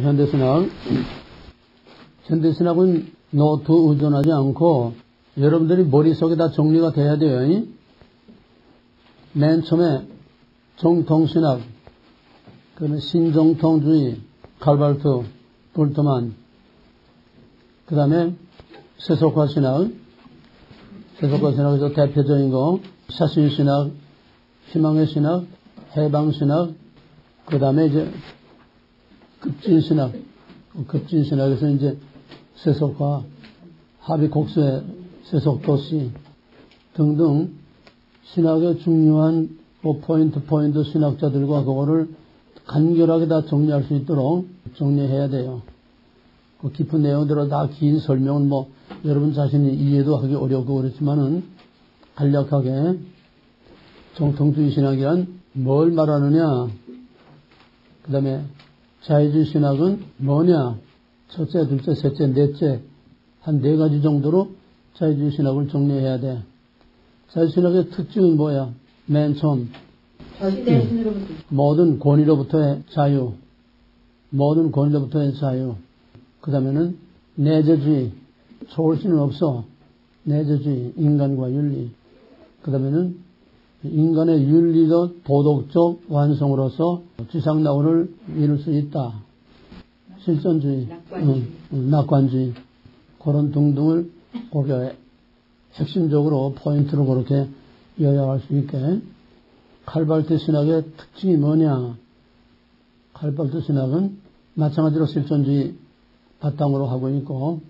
현대신학. 현대신학은 노트 의존하지 않고 여러분들이 머릿속에 다 정리가 돼야 돼요. 맨 처음에 정통신학, 그는 신정통주의, 칼발트, 볼트만, 그 다음에 세속화신학, 세속화신학에서 대표적인 거, 사신신학, 희망의 신학, 해방신학, 그 다음에 이제 급진신학, 급진신학에서 이제 세속화, 합의곡수의 세속도시 등등 신학의 중요한 포인트 신학자들과 그거를 간결하게 다 정리할 수 있도록 정리해야 돼요. 그 깊은 내용들은 다 긴 설명은 뭐 여러분 자신이 이해도 하기 어렵고 그렇지만은 간략하게 정통주의 신학이란 뭘 말하느냐, 그 다음에 자유주의 신학은 뭐냐, 첫째, 둘째, 셋째, 넷째, 한 4가지 정도로 자유주의 신학을 정리해야 돼. 자유주의 신학의 특징이 뭐야? 맨 처음 모든 권위로부터의 자유, 모든 권위로부터의 자유. 그 다음에는 내재주의, 초월신은 없어. 내재주의, 인간과 윤리. 그 다음에는 인간의 윤리적 도덕적 완성으로서 지상낙원을 이룰 수 있다. 실존주의, 낙관주의, 그런 등등을 거기에 핵심적으로 포인트로 그렇게 요약할 수 있게. 칼발트 신학의 특징이 뭐냐? 칼발트 신학은 마찬가지로 실존주의 바탕으로 하고 있고,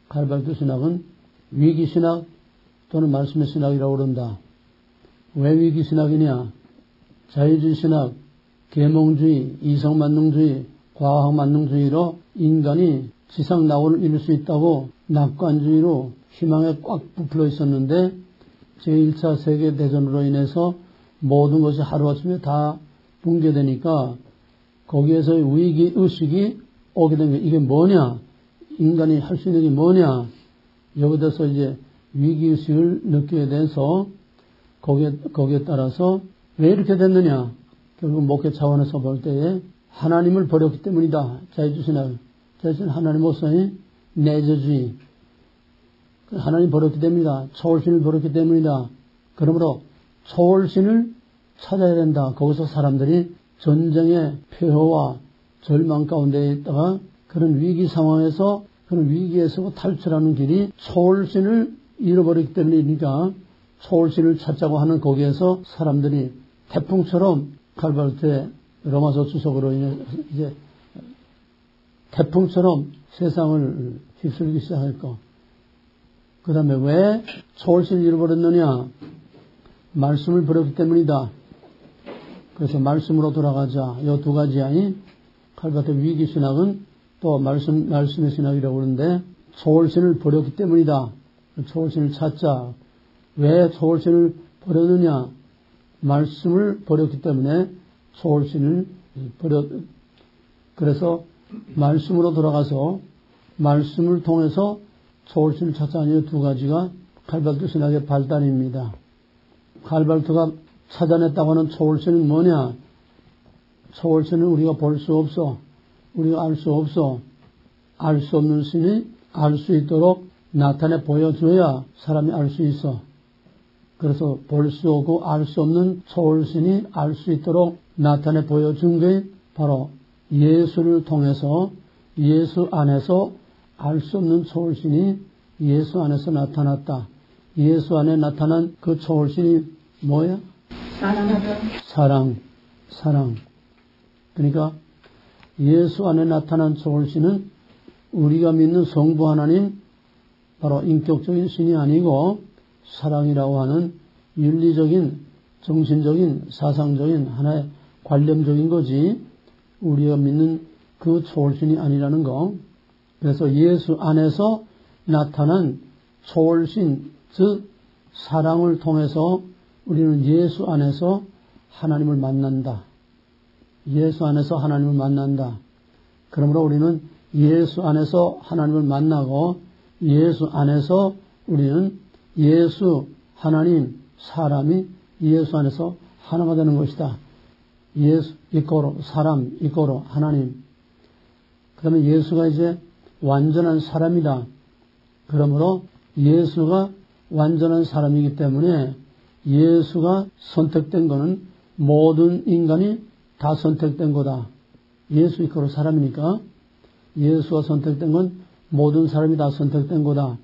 칼발트 신학은 위기신학 또는 말씀의 신학이라고 그런다. 왜 위기신학이냐? 자유주의 신학, 계몽주의, 이성만능주의, 과학만능주의로 인간이 지상낙원을 이룰 수 있다고 낙관주의로 희망에 꽉 부풀어 있었는데 제1차 세계대전으로 인해서 모든 것이 하루아침에 다 붕괴되니까 거기에서의 위기의식이 오게 된 게 이게 뭐냐? 인간이 할 수 있는 게 뭐냐? 여기서 이제 위기의식을 느끼게 돼서 거기에 따라서 왜 이렇게 됐느냐? 결국 목회 차원에서 볼 때에 하나님을 버렸기 때문이다. 자유주의 신학. 자유주의 신학 하나님으로서의 내재주의. 하나님 버렸기 때문이다. 초월신을 버렸기 때문이다. 그러므로 초월신을 찾아야 된다. 거기서 사람들이 전쟁의 폐허와 절망 가운데 있다가 그런 위기 상황에서 그런 위기에서 탈출하는 길이 초월신을 잃어버렸기 때문이니까 초월신을 찾자고 하는 거기에서 사람들이 태풍처럼 칼발트의 로마서 주석으로 이제 태풍처럼 세상을 휩쓸기 시작했고, 그 다음에 왜 초월신을 잃어버렸느냐? 말씀을 버렸기 때문이다. 그래서 말씀으로 돌아가자. 이 2가지야. 칼발트 위기 신학은 또 말씀의 신학이라고 그러는데 초월신을 버렸기 때문이다. 초월신을 찾자. 왜 초월신을 버렸느냐? 말씀을 버렸기 때문에 초월신을 그래서 말씀으로 돌아가서 말씀을 통해서 초월신을 찾자니 2가지가 칼발트 신학의 발단입니다. 칼발트가 찾아냈다고 하는 초월신은 뭐냐? 초월신은 우리가 볼 수 없어. 우리가 알 수 없어. 알 수 없는 신이 알 수 있도록 나타내 보여줘야 사람이 알 수 있어. 그래서 볼 수 없고 알 수 없는 초월신이 알 수 있도록 나타내 보여준 게 바로 예수를 통해서 예수 안에서 알 수 없는 초월신이 예수 안에서 나타났다. 예수 안에 나타난 그 초월신이 뭐야? 사랑. 그러니까 예수 안에 나타난 초월신은 우리가 믿는 성부 하나님, 바로 인격적인 신이 아니고 사랑이라고 하는 윤리적인, 정신적인, 사상적인 하나의 관념적인 거지 우리가 믿는 그 초월신이 아니라는 거. 그래서 예수 안에서 나타난 초월신, 즉 사랑을 통해서 우리는 예수 안에서 하나님을 만난다. 예수 안에서 하나님을 만난다. 그러므로 우리는 예수 안에서 하나님을 만나고 예수 안에서 우리는 예수, 하나님, 사람이 예수 안에서 하나가 되는 것이다. 예수 이꼬로 사람 이꼬로 하나님. 다음에 예수가 이제 완전한 사람이다. 그러므로 예수가 완전한 사람이기 때문에 예수가 선택된 거는 모든 인간이 다 선택된 거다. 예수 이코로 사람이니까 예수가 선택된 건 모든 사람이 다 선택된 거다.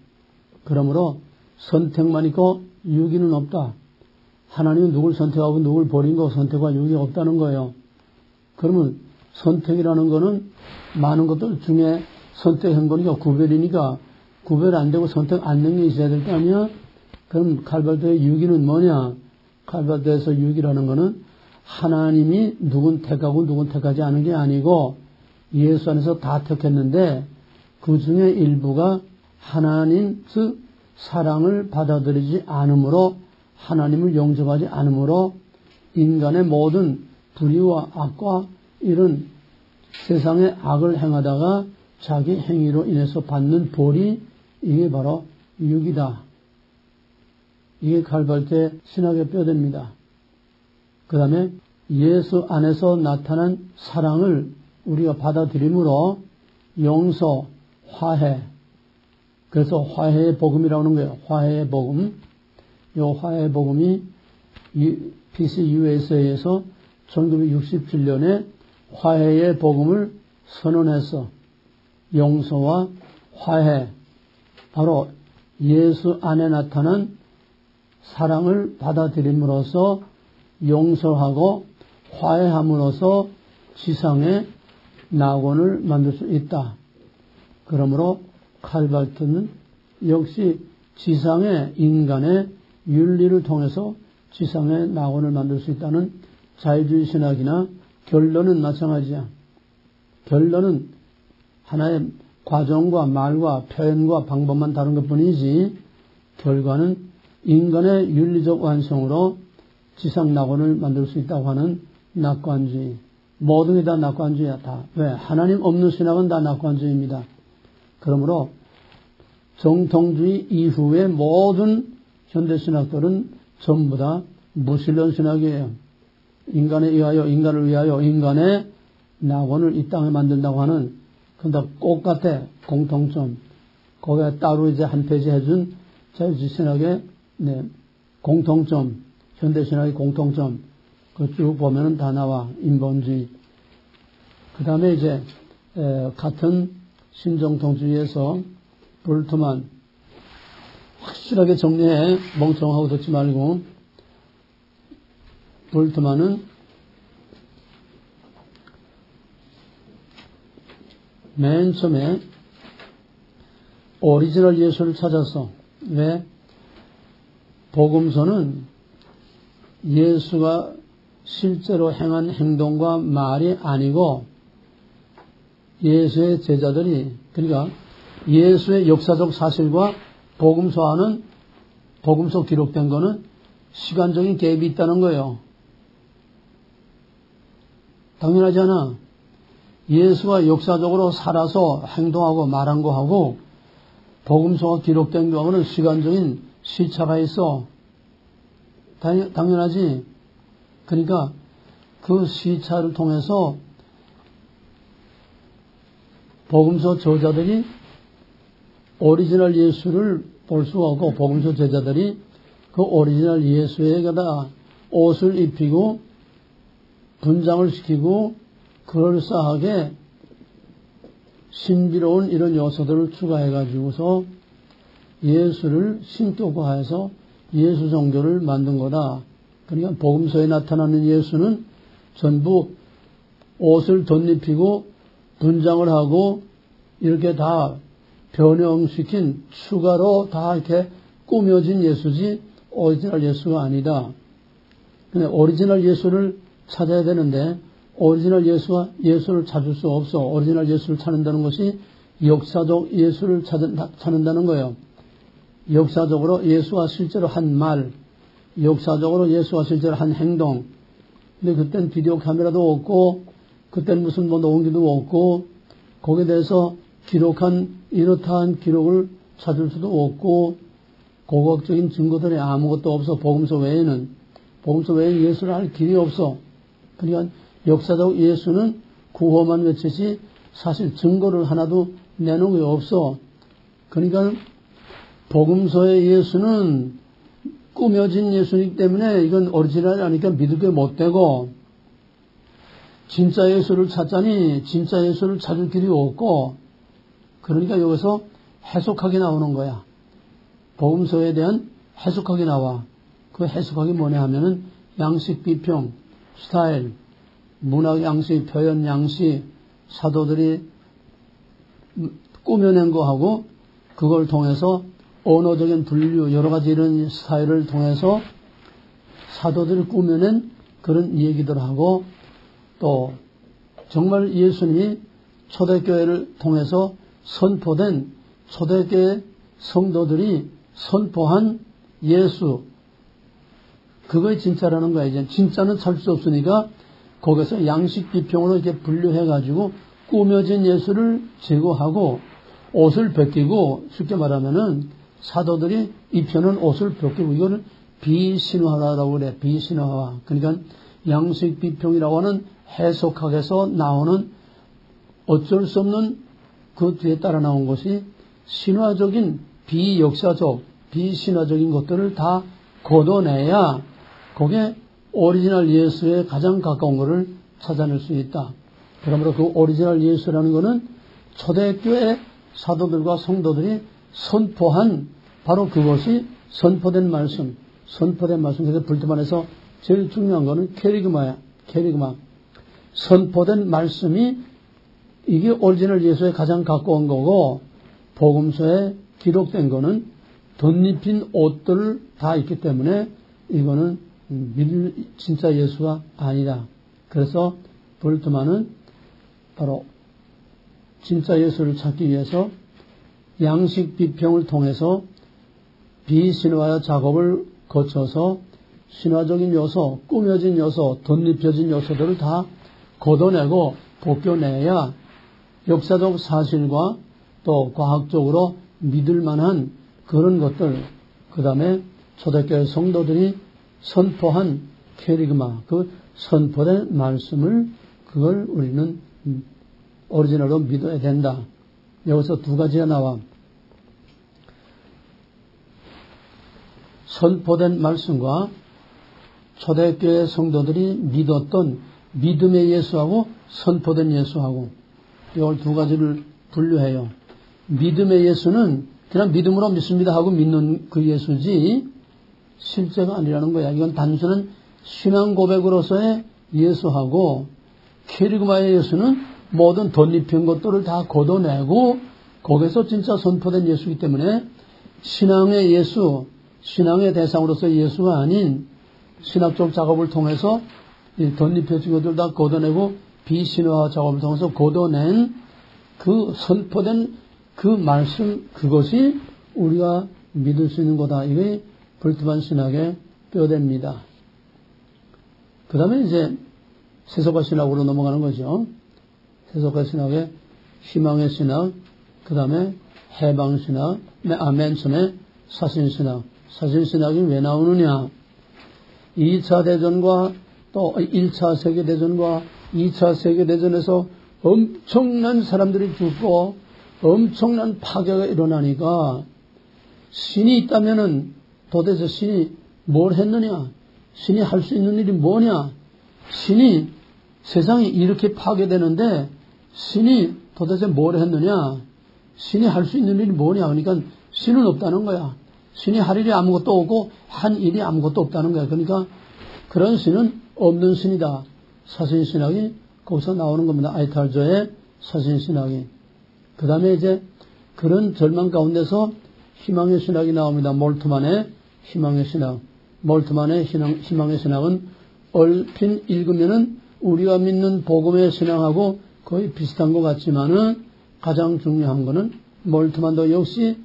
그러므로 선택만 있고 유기는 없다. 하나님은 누굴 선택하고 누굴 버린 거 선택과 유기가 없다는 거예요. 그러면 선택이라는 거는 많은 것들 중에 선택한 거니까 구별이니까 구별 안 되고 선택 안 된 게 있어야 될 거 아니야? 그럼 칼발도의 유기는 뭐냐? 칼발도에서 유기라는 거는 하나님이 누군 택하고 누군 택하지 않은 게 아니고 예수 안에서 다 택했는데 그 중에 일부가 하나님 즉 사랑을 받아들이지 않으므로 하나님을 영접하지 않으므로 인간의 모든 불의와 악과 이런 세상의 악을 행하다가 자기 행위로 인해서 받는 벌이 이게 바로 유기다. 이게 칼발도의 신학의 뼈대입니다. 그 다음에 예수 안에서 나타난 사랑을 우리가 받아들임으로 용서, 화해. 그래서 화해의 복음이라고 하는 거예요. 화해의 복음. 이 화해의 복음이 PCUSA에서 1967년에 화해의 복음을 선언해서 용서와 화해, 바로 예수 안에 나타난 사랑을 받아들임으로써 용서하고 화해함으로써 지상의 낙원을 만들 수 있다. 그러므로 칼발트는 역시 지상의 인간의 윤리를 통해서 지상의 낙원을 만들 수 있다는 자유주의 신학이나 결론은 마찬가지야. 결론은 하나의 과정과 말과 표현과 방법만 다른 것뿐이지 결과는 인간의 윤리적 완성으로 지상 낙원을 만들 수 있다고 하는 낙관주의. 모든 게 다 낙관주의야. 다. 왜? 하나님 없는 신학은 다 낙관주의입니다. 그러므로 정통주의 이후의 모든 현대신학들은 전부 다 무신론 신학이에요. 인간을 위하여 인간의 낙원을 이 땅에 만든다고 하는 근데 똑같아. 공통점. 거기에 따로 이제 한 페이지 해준 자유주의 신학의 공통점, 현대신학의 공통점. 그 쭉 보면은 다 나와. 인본주의. 그 다음에 이제 같은 신정통주의에서 볼트만 확실하게 정리해. 멍청하고 듣지 말고. 볼트만은 맨 처음에 오리지널 예수를 찾았어. 왜? 복음서는 예수가 실제로 행한 행동과 말이 아니고 예수의 제자들이, 그러니까 예수의 역사적 사실과 복음서 기록된 거는 시간적인 갭이 있다는 거예요. 당연하지 않아. 예수가 역사적으로 살아서 행동하고 말한 거하고 복음서가 기록된 거하고는 시간적인 시차가 있어. 당연하지. 그러니까 그 시차를 통해서 복음서 저자들이 오리지널 예수를 볼 수가 없고 복음서 제자들이 그 오리지널 예수에게다가 옷을 입히고 분장을 시키고 그럴싸하게 신비로운 이런 요소들을 추가해가지고서 예수를 신격화해서 예수 종교를 만든 거다. 그러니까 복음서에 나타나는 예수는 전부 옷을 덧입히고 분장을 하고 이렇게 다 변형시킨 추가로 다 이렇게 꾸며진 예수지 오리지널 예수가 아니다. 근데 오리지널 예수를 찾아야 되는데 오리지널 예수를 찾을 수 없어. 오리지널 예수를 찾는다는 것이 역사적 예수를 찾는다는 거예요. 역사적으로 예수가 실제로 한 말, 역사적으로 예수가 실제로 한 행동. 근데 그땐 비디오 카메라도 없고, 그땐 무슨 녹음기도 없고, 거기에 대해서 기록한 이렇다한 기록을 찾을 수도 없고, 고고학적인 증거들이 아무것도 없어. 복음서 외에는 예수를 알 길이 없어. 그러니까 역사적 예수는 구호만 외치지 사실 증거를 하나도 내놓은 게 없어. 그러니까 복음서의 예수는 꾸며진 예수이기 때문에 이건 오리지널이 아니니까 믿을 게 못 되고, 진짜 예수를 찾자니 진짜 예수를 찾을 길이 없고, 그러니까 여기서 해석하게 나오는 거야. 복음서에 대한 해석하게 나와. 그 해석하기 뭐냐 하면은 양식 비평, 스타일, 문학 양식, 표현 양식, 사도들이 꾸며낸 거하고 그걸 통해서 언어적인 분류, 여러 가지 이런 스타일을 통해서 사도들이 꾸며낸 그런 얘기들하고, 또 정말 예수님이 초대교회를 통해서 선포된 초대교회 성도들이 선포한 예수, 그거의 진짜라는 거야. 이제 진짜는 찾을 수 없으니까 거기서 양식 비평으로 이렇게 분류해가지고 꾸며진 예수를 제거하고 옷을 벗기고, 쉽게 말하면은 사도들이 입혀놓은 옷을 벗기고, 이거는 비신화라고 그래. 비신화. 그러니까 양식 비평이라고 하는 해석학에서 나오는 어쩔 수 없는 그 뒤에 따라 나온 것이 신화적인 비역사적, 비신화적인 것들을 다 걷어내야 그게 오리지널 예수에 가장 가까운 것을 찾아낼 수 있다. 그러므로 그 오리지널 예수라는 것은 초대교회 사도들과 성도들이 선포한 바로 그것이 선포된 말씀, 선포된 말씀. 그래서 불트만에서 제일 중요한 것은 캐리그마야. 캐리그마. 선포된 말씀이 이게 오리지널 예수에 가장 가까운 거고, 복음서에 기록된 거는 덧입힌 옷들을 다 있기 때문에 이거는 믿을 진짜 예수가 아니다. 그래서 볼트만은 바로 진짜 예수를 찾기 위해서 양식 비평을 통해서 비신화 작업을 거쳐서 신화적인 요소, 꾸며진 요소, 덧입혀진 요소들을 다 걷어내고 벗겨내야 역사적 사실과 또 과학적으로 믿을 만한 그런 것들, 그 다음에 초대교회 성도들이 선포한 캐리그마, 그 선포된 말씀을, 그걸 우리는 오리지널로 믿어야 된다. 여기서 두 가지가 나와. 선포된 말씀과 초대교회 성도들이 믿었던 믿음의 예수하고 선포된 예수하고, 이걸 두 가지를 분류해요. 믿음의 예수는 그냥 믿음으로 믿습니다 하고 믿는 그 예수지 실제가 아니라는 거야. 이건 단순한 신앙 고백으로서의 예수하고, 캐리그마의 예수는 모든 덧입힌 것들을 다 걷어내고 거기서 진짜 선포된 예수이기 때문에 신앙의 예수, 신앙의 대상으로서의 예수가 아닌 신학적 작업을 통해서 덧입혀진 것들 다 걷어내고 비신화 작업을 통해서 걷어낸 그 선포된 그 말씀, 그것이 우리가 믿을 수 있는 거다. 이게 볼트만 신학의 뼈대입니다. 그 다음에 이제 세속화 신학으로 넘어가는 거죠. 세속화 신학의 희망의 신학, 그 다음에 해방 신학, 맨 처음에 사신 신학. 사신 신학이 왜 나오느냐? 2차 대전과 또 1차 세계대전과 2차 세계대전에서 엄청난 사람들이 죽고 엄청난 파괴가 일어나니까 신이 있다면은 도대체 신이 뭘 했느냐? 신이 할 수 있는 일이 뭐냐? 신이 세상이 이렇게 파괴되는데 신이 도대체 뭘 했느냐? 신이 할 수 있는 일이 뭐냐? 그러니까 신은 없다는 거야. 신이 할 일이 아무것도 없고 한 일이 아무것도 없다는 거야. 그러니까 그런 신은 없는 신이다. 사신신학이 거기서 나오는 겁니다. 아이탈저의 사신신학이. 그 다음에 이제 그런 절망 가운데서 희망의 신학이 나옵니다. 몰트만의 희망의 신학. 몰트만의 희망의 신학은 얼핏 읽으면은 우리가 믿는 복음의 신앙하고 거의 비슷한 것 같지만은 가장 중요한 거는 몰트만도 역시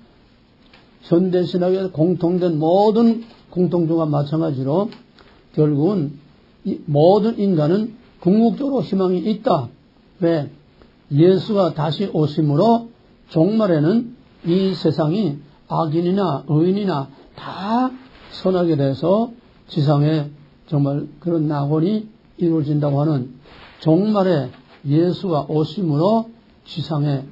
현대신학에 공통된 모든 공통점과 마찬가지로 결국은 이 모든 인간은 궁극적으로 희망이 있다. 왜? 예수가 다시 오심으로 종말에는 이 세상이 악인이나 의인이나 다 선하게 돼서 지상에 정말 그런 낙원이 이루어진다고 하는 종말에 예수가 오심으로 지상에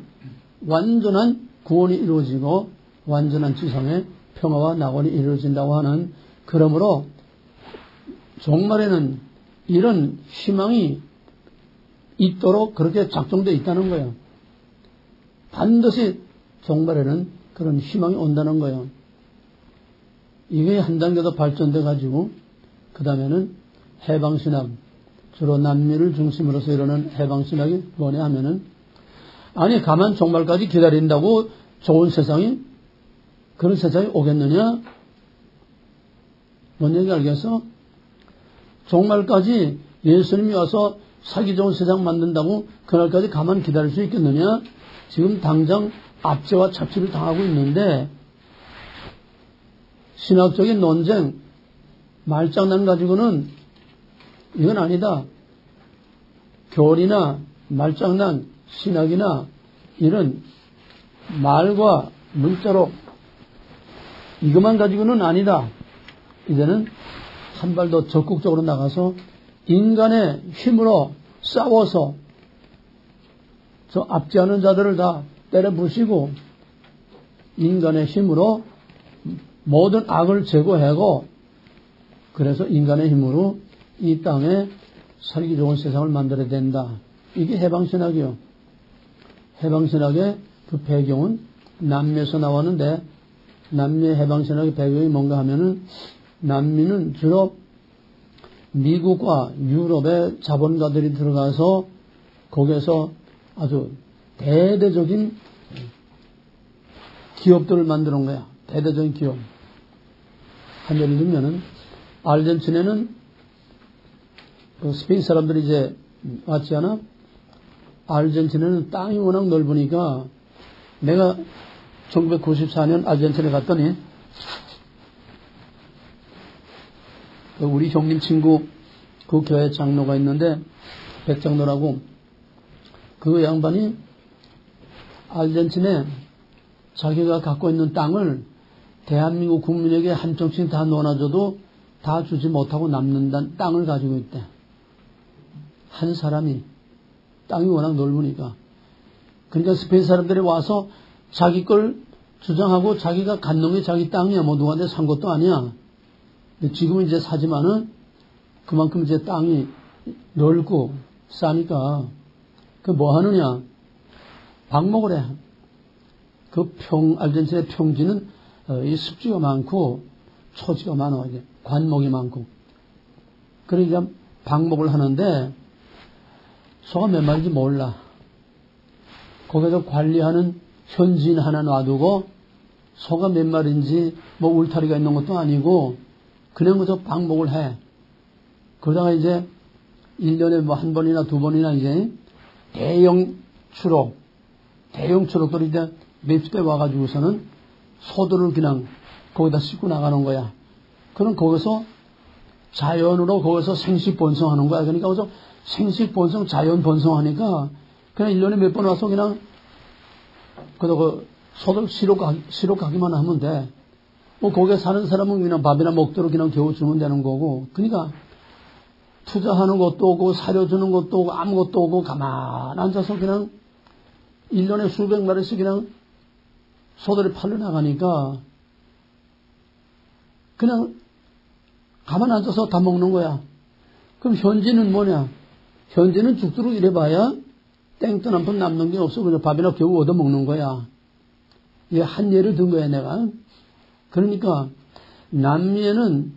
완전한 구원이 이루어지고 완전한 지상에 평화와 낙원이 이루어진다고 하는, 그러므로 종말에는 이런 희망이 있도록 그렇게 작정되어 있다는 거예요. 반드시 종말에는 그런 희망이 온다는 거예요. 이게 한 단계 더 발전돼 가지고 그 다음에는 해방신학, 주로 남미를 중심으로서 이루는 해방신학이 뭐냐 하면은, 아니 가만 종말까지 기다린다고 좋은 세상이, 그런 세상이 오겠느냐? 뭔 얘기 알겠어? 종말까지 예수님이 와서 살기 좋은 세상 만든다고 그날까지 가만 기다릴 수 있겠느냐? 지금 당장 압제와 착취를 당하고 있는데, 신학적인 논쟁, 말장난 가지고는 이건 아니다. 교리나 말장난, 신학이나 이런 말과 문자로 이것만 가지고는 아니다. 이제는 한 발 더 적극적으로 나가서 인간의 힘으로 싸워서 저 압제하는 자들을 다 때려 부시고 인간의 힘으로 모든 악을 제거하고, 그래서 인간의 힘으로 이 땅에 살기 좋은 세상을 만들어야 된다. 이게 해방신학이요. 해방신학의 그 배경은 남미에서 나왔는데, 남미의 해방신학의 배경이 뭔가 하면은, 남미는 주로 미국과 유럽의 자본가들이 들어가서 거기에서 아주 대대적인 기업들을 만드는 거야. 대대적인 기업. 한 예를 들면은 아르헨티나는 그 스페인 사람들이 이제 왔지 않아? 아르헨티나는 땅이 워낙 넓으니까, 내가 1994년 아르헨티나에 갔더니 우리 형님 친구 그 교회 장로가 있는데, 백장로라고, 그 양반이 아르헨티나에 자기가 갖고 있는 땅을 대한민국 국민에게 한 쪽씩 다 넣어놔줘도 다 주지 못하고 남는다는 땅을 가지고 있대. 한 사람이. 땅이 워낙 넓으니까. 그러니까 스페인 사람들이 와서 자기 걸 주장하고 자기가 갖는 게 자기 땅이야. 뭐 누구한테 산 것도 아니야. 근데 지금은 이제 사지만은 그만큼 이제 땅이 넓고 싸니까 그 뭐 하느냐. 방목을 해. 그 아르헨티나의 평지는 이 습지가 많고 초지가 많아. 이제 관목이 많고. 그러니까 방목을 하는데 소가 몇 마리인지 몰라. 거기서 관리하는 현지인 하나 놔두고 소가 몇 마리인지 뭐 울타리가 있는 것도 아니고 그냥 그저 방목을 해. 그러다가 이제 1년에 뭐 한 번이나 두 번이나 이제 대형 추록들이 이제 몇 대 와가지고서는 소들을 그냥 거기다 싣고 나가는 거야. 그럼 거기서 자연으로 거기서 생식 번성하는 거야. 그러니까 거기서 생식 번성, 자연 번성하니까 그냥 1년에 몇 번 와서 그냥 그 소들 시로 가기만 하면 돼. 뭐 거기에 사는 사람은 그냥 밥이나 먹도록 그냥 겨우 주면 되는 거고. 그러니까 투자하는 것도 오고 사려주는 것도 오고 아무것도 오고 가만 앉아서 그냥 1년에 수백 마리씩 그냥 소들이 팔려 나가니까 그냥 가만 앉아서 다 먹는 거야. 그럼 현지는 뭐냐? 현지는 죽도록 이래봐야 땡돈 한 푼 남는 게 없어. 그냥 밥이나 겨우 얻어 먹는 거야. 이게 한 예를 든 거야, 내가. 그러니까 남미에는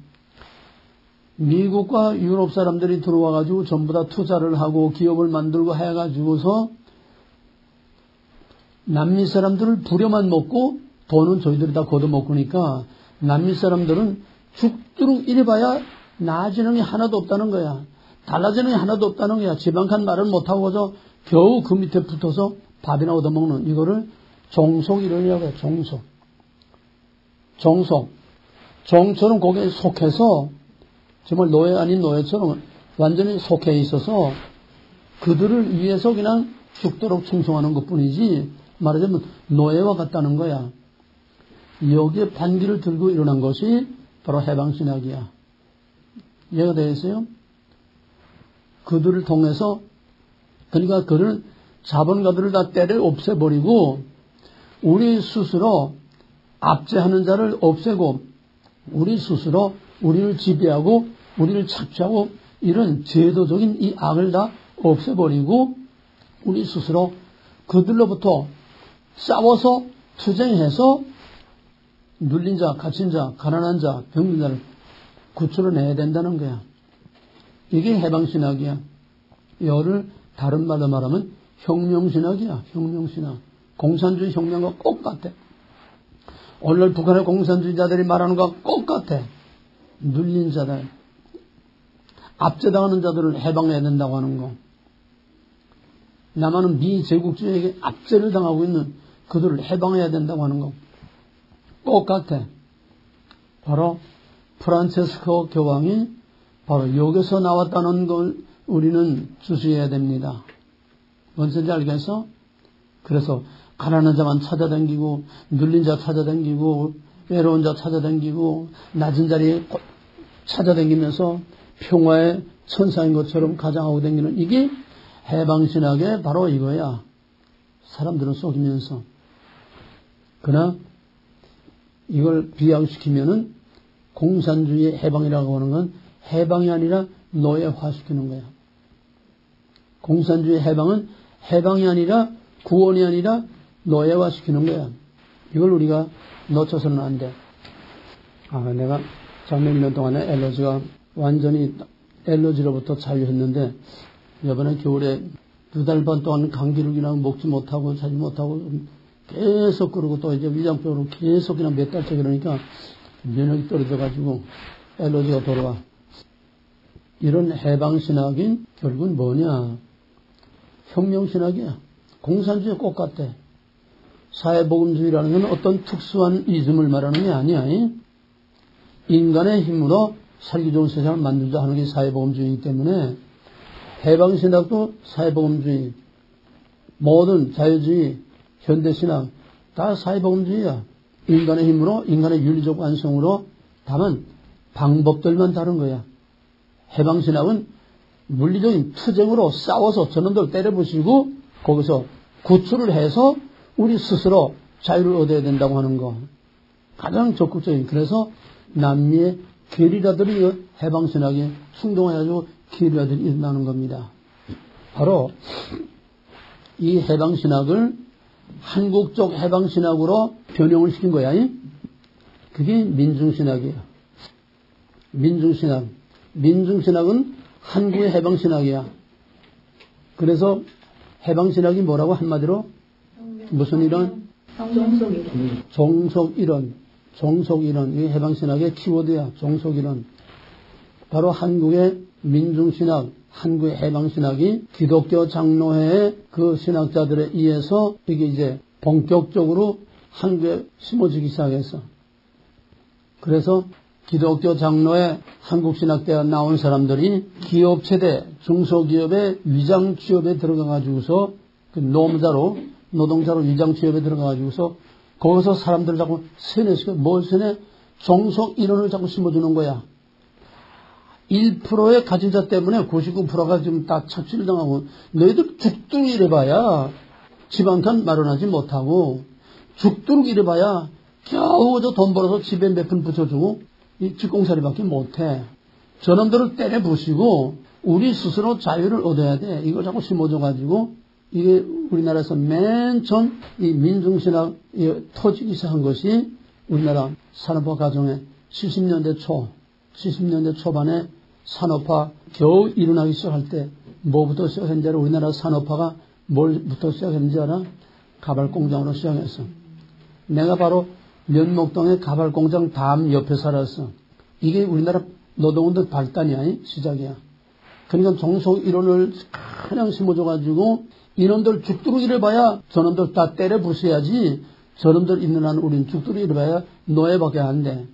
미국과 유럽 사람들이 들어와가지고 전부 다 투자를 하고 기업을 만들고 해가지고서 남미 사람들을 부려만 먹고 돈은 저희들이 다 걷어먹으니까 남미 사람들은 죽도록 이래봐야 나아지는 게 하나도 없다는 거야. 달라지는 게 하나도 없다는 거야. 지방간 말을 못하고서 겨우 그 밑에 붙어서 밥이나 얻어먹는 이거를 종속이론이라고 해요. 종처럼 거기에 속해서 정말 노예 아닌 노예처럼 완전히 속해 있어서 그들을 위해서 그냥 죽도록 충성하는 것뿐이지 말하자면 노예와 같다는 거야. 여기에 반기를 들고 일어난 것이 바로 해방신학이야. 이해가 되겠어요? 그들을 통해서 그러니까 그를 자본가들을 다 때려 없애버리고 우리 스스로 압제하는 자를 없애고 우리 스스로 우리를 지배하고 우리를 착취하고 이런 제도적인 이 악을 다 없애버리고 우리 스스로 그들로부터 싸워서 투쟁해서 눌린 자, 갇힌 자, 가난한 자, 병든 자를 구출해내야 된다는 거야. 이게 해방신학이야. 이거를 다른 말로 말하면 혁명신학이야. 혁명신학. 공산주의 혁명과 똑같아. 오늘 북한의 공산주의자들이 말하는 것과 똑같아. 눌린 자들, 압제당하는 자들을 해방해야 된다고 하는 거. 남한은 미제국주의에게 압제를 당하고 있는 그들을 해방해야 된다고 하는 거. 똑같아. 바로 프란체스코 교황이 바로 여기서 나왔다는 걸 우리는 주시해야 됩니다. 뭔지 알겠어? 그래서 가난한 자만 찾아다니고 눌린 자 찾아다니고 외로운 자 찾아다니고 낮은 자리에 찾아다니면서 평화의 천사인 것처럼 가장하고 다니는 이게 해방신학의 바로 이거야. 사람들을 속이면서. 그러나 이걸 비약시키면은 공산주의의 해방이라고 하는 건 해방이 아니라 노예화시키는 거야. 공산주의 해방은 해방이 아니라 구원이 아니라 노예화시키는 거야. 이걸 우리가 놓쳐서는 안 돼. 내가 작년 1년 동안에 엘러지가 완전히 엘러지로부터 자유했는데 이번에 겨울에 2달 반 동안 감기를이나 먹지 못하고 자지 못하고 계속 그러고 또 이제 위장병으로 계속 그냥 몇 달째 그러니까 면역이 떨어져가지고 엘러지가 돌아와. 이런 해방신학인 결국은 뭐냐? 혁명신학이야. 공산주의 똑같아. 사회복음주의라는 건 어떤 특수한 이즘을 말하는 게 아니야. 인간의 힘으로 살기 좋은 세상을 만들자 하는 게 사회복음주의이기 때문에 해방신학도 사회복음주의, 모든 자유주의, 현대신학 다 사회복음주의야. 인간의 힘으로, 인간의 윤리적 완성으로 다만 방법들만 다른 거야. 해방신학은 물리적인 투쟁으로 싸워서 저놈들 때려부시고 거기서 구출을 해서 우리 스스로 자유를 얻어야 된다고 하는 거. 가장 적극적인. 그래서 남미의 게리라들이 해방신학에 충동해가지고 게리라들이 일어나는 겁니다. 바로 이 해방신학을 한국적 해방신학으로 변형을 시킨 거야. 그게 민중신학이에요. 민중신학. 민중신학은 한국의 해방신학이야. 그래서 해방신학이 뭐라고 한마디로 무슨 이론? 종속이론. 종속이론. 이게 해방신학의 키워드야. 종속이론. 바로 한국의 민중신학, 한국의 해방신학이 기독교 장로회의 그 신학자들에 의해서 이게 이제 본격적으로 한국에 심어지기 시작했어. 그래서 기독교 장로회 한국신학대에 나온 사람들이 기업체대, 중소기업의 위장 취업에 들어가가지고서 그 노무자로, 노동자로 위장 취업에 들어가가지고서 거기서 사람들 자꾸 세뇌시켜. 뭘 세뇌? 종속 이론을 자꾸 심어주는 거야. 1%의 가진 자 때문에 99%가 지금 다 착취를 당하고 너희들 죽도록 이래봐야 집 한 칸 마련하지 못하고 죽도록 이래봐야 겨우 돈 벌어서 집에 몇 푼 붙여주고 이 직공살이밖에 못해. 저놈들을 때려 부시고 우리 스스로 자유를 얻어야 돼. 이걸 자꾸 심어줘가지고 이게 우리나라에서 맨 처음 이 민중신학 터지기 시작한 것이 우리나라 산업화 과정에 70년대 초반에 산업화 겨우 일어나기 시작할 때 뭐부터 시작했는지 알아? 우리나라 산업화가 뭘부터 시작했는지 알아? 가발공장으로 시작했어. 내가 바로 면목동의 가발공장 다음 옆에 살았어. 이게 우리나라 노동운동 발단이야. 시작이야. 그러니까 종속 이론을 그냥 심어줘가지고 이놈들 죽도록 이래봐야 저놈들 다 때려 부숴야지 저놈들 있는 한 우린 죽도록 이래봐야 노예밖에 안 돼.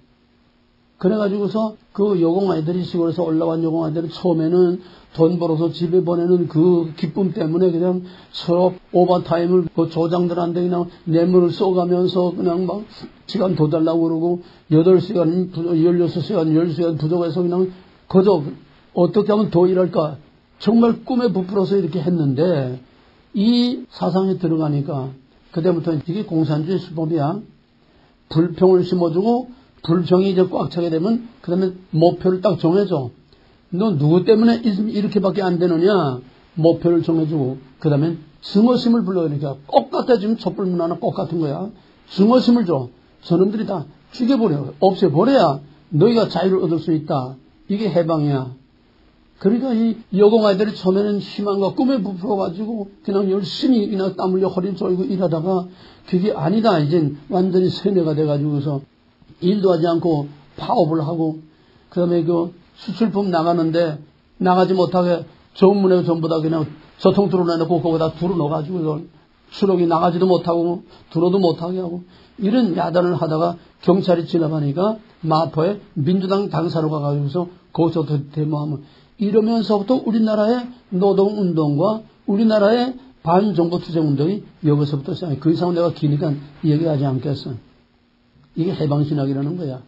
그래가지고서 그 여공아이들이 시골에서 올라간 여공아이들은 처음에는 돈 벌어서 집에 보내는 그 기쁨 때문에 그냥 서로 오버타임을 그 조장들한테 그냥 뇌물을 써가면서 그냥 막 시간 더 달라고 그러고 8시간, 16시간, 10시간 부족해서 그냥 그저 어떻게 하면 더 일할까 정말 꿈에 부풀어서 이렇게 했는데 이 사상에 들어가니까 그때부터 이게 공산주의 수법이야. 불평을 심어주고 불평이 이제 꽉 차게 되면 그 다음에 목표를 딱 정해줘. 너 누구 때문에 이렇게밖에 안 되느냐. 목표를 정해주고 그 다음에 증오심을 불러오니까 똑같아. 지금 촛불 문화나 똑같은 거야. 증오심을 줘. 저놈들이 다 죽여버려. 없애버려야 너희가 자유를 얻을 수 있다. 이게 해방이야. 그러니까 이 여공 아이들이 처음에는 희망과 꿈에 부풀어가지고 그냥 열심히 그냥 땀 흘려 허리 쫄고 일하다가 그게 아니다. 이젠 완전히 세뇌가 돼가지고서 일도 하지 않고 파업을 하고 그 다음에 그 수출품 나가는데 나가지 못하게 전문에 전부 다 그냥 저통투로 내놓고 거기다 두루 넣어가지고 추록이 나가지도 못하고 들어도 못하게 하고 이런 야단을 하다가 경찰이 지나가니까 마포에 민주당 당사로 가가지고서 거기서 데모하면 이러면서부터 우리나라의 노동운동과 우리나라의 반정부 투쟁운동이 여기서부터 시작해. 그 이상은 내가 기니까 얘기하지 않겠어. 이게 해방신학이라는 거야.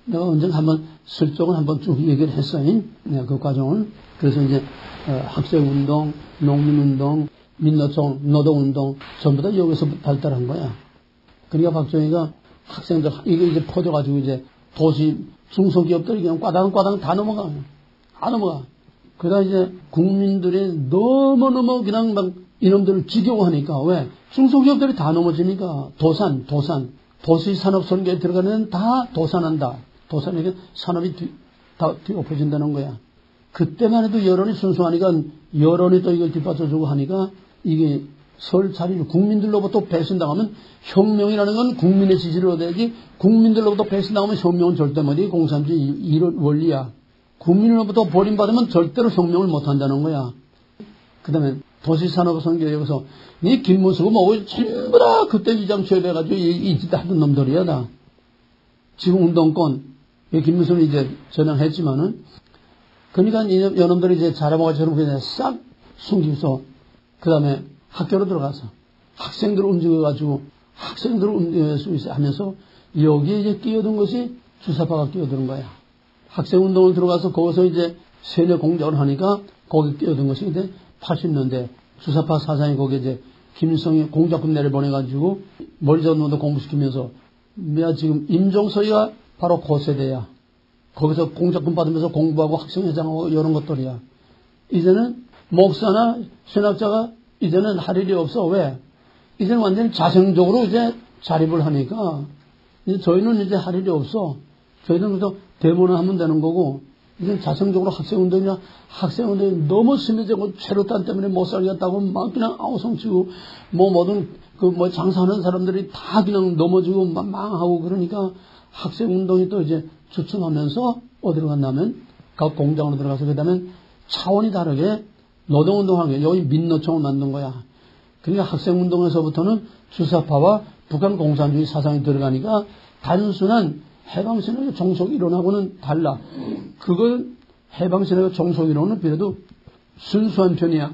내가 언제 한번 슬쩍은 한번 쭉 얘기를 했어요. 내가 그 과정을. 그래서 이제 학생운동, 농민운동, 민노총, 노동운동 전부 다 여기서 발달한 거야. 그러니까 박정희가 학생들 이게 이제 퍼져가지고 이제 도시 중소기업들이 그냥 과당 다 넘어가. 다 넘어가. 그러다 이제 국민들이 너무너무 그냥 막 이놈들을 지겨워하니까 왜? 중소기업들이 다 넘어지니까 도시 산업 선교에 들어가는 다 도산한다. 도산에게 산업이 다 뒤엎어진다는 거야. 그때만 해도 여론이 순수하니까 여론이 또 이걸 뒷받쳐주고 하니까 이게 설 자리를 국민들로부터 배신당하면 혁명이라는 건 국민의 지지를 얻어야지 국민들로부터 배신당하면 혁명은 절대 못해. 공산주의 이런 원리야. 국민으로부터 버림받으면 절대로 혁명을 못한다는 거야. 그 다음에 도시산업선교역에서 이 김문수고 뭐고 전부 다 그때 주장처해가지고 이 짓 하던 놈들이야 다. 지금 운동권 김문수는 이제 전향했지만은 그러니까 이놈들이 이제 자라모가처럼 그냥 싹 숨기면서 그 다음에 학교로 들어가서 학생들을 움직여가지고 학생들을 하면서 여기에 이제 끼어든 것이 주사파가 끼어드는 거야. 학생운동을 들어가서 거기서 이제 세뇌 공작을 하니까 거기 끼어든 것이 이제 80년대 주사파 사상이 거기에 이제 김일성이 공작금 내려보내가지고 머리전문도 공부시키면서 내가 지금 임종서이가 바로 그 세대야. 거기서 공작금 받으면서 공부하고 학생회장하고 이런 것들이야. 이제는 목사나 신학자가 이제는 할 일이 없어. 왜? 이제는 완전히 자생적으로 이제 자립을 하니까 이제 저희는 이제 할 일이 없어. 저희는 그래서 대모는 하면 되는 거고 이제 자생적으로 학생운동이 너무 심해지고 최루탄 때문에 못 살겠다고 막 그냥 아우성치고 뭐든 그 장사하는 사람들이 다 그냥 넘어지고 망하고 그러니까 학생운동이 또 이제 주춤하면서 어디로 갔냐면 각 공장으로 들어가서 그다음에 차원이 다르게 노동운동하는 게 여기 민노총을 만든 거야. 그러니까 학생운동에서부터는 주사파와 북한 공산주의 사상이 들어가니까 단순한 해방신학의 종속이론하고는 달라. 그걸 해방신학의 종속이론은 비례도 순수한 편이야.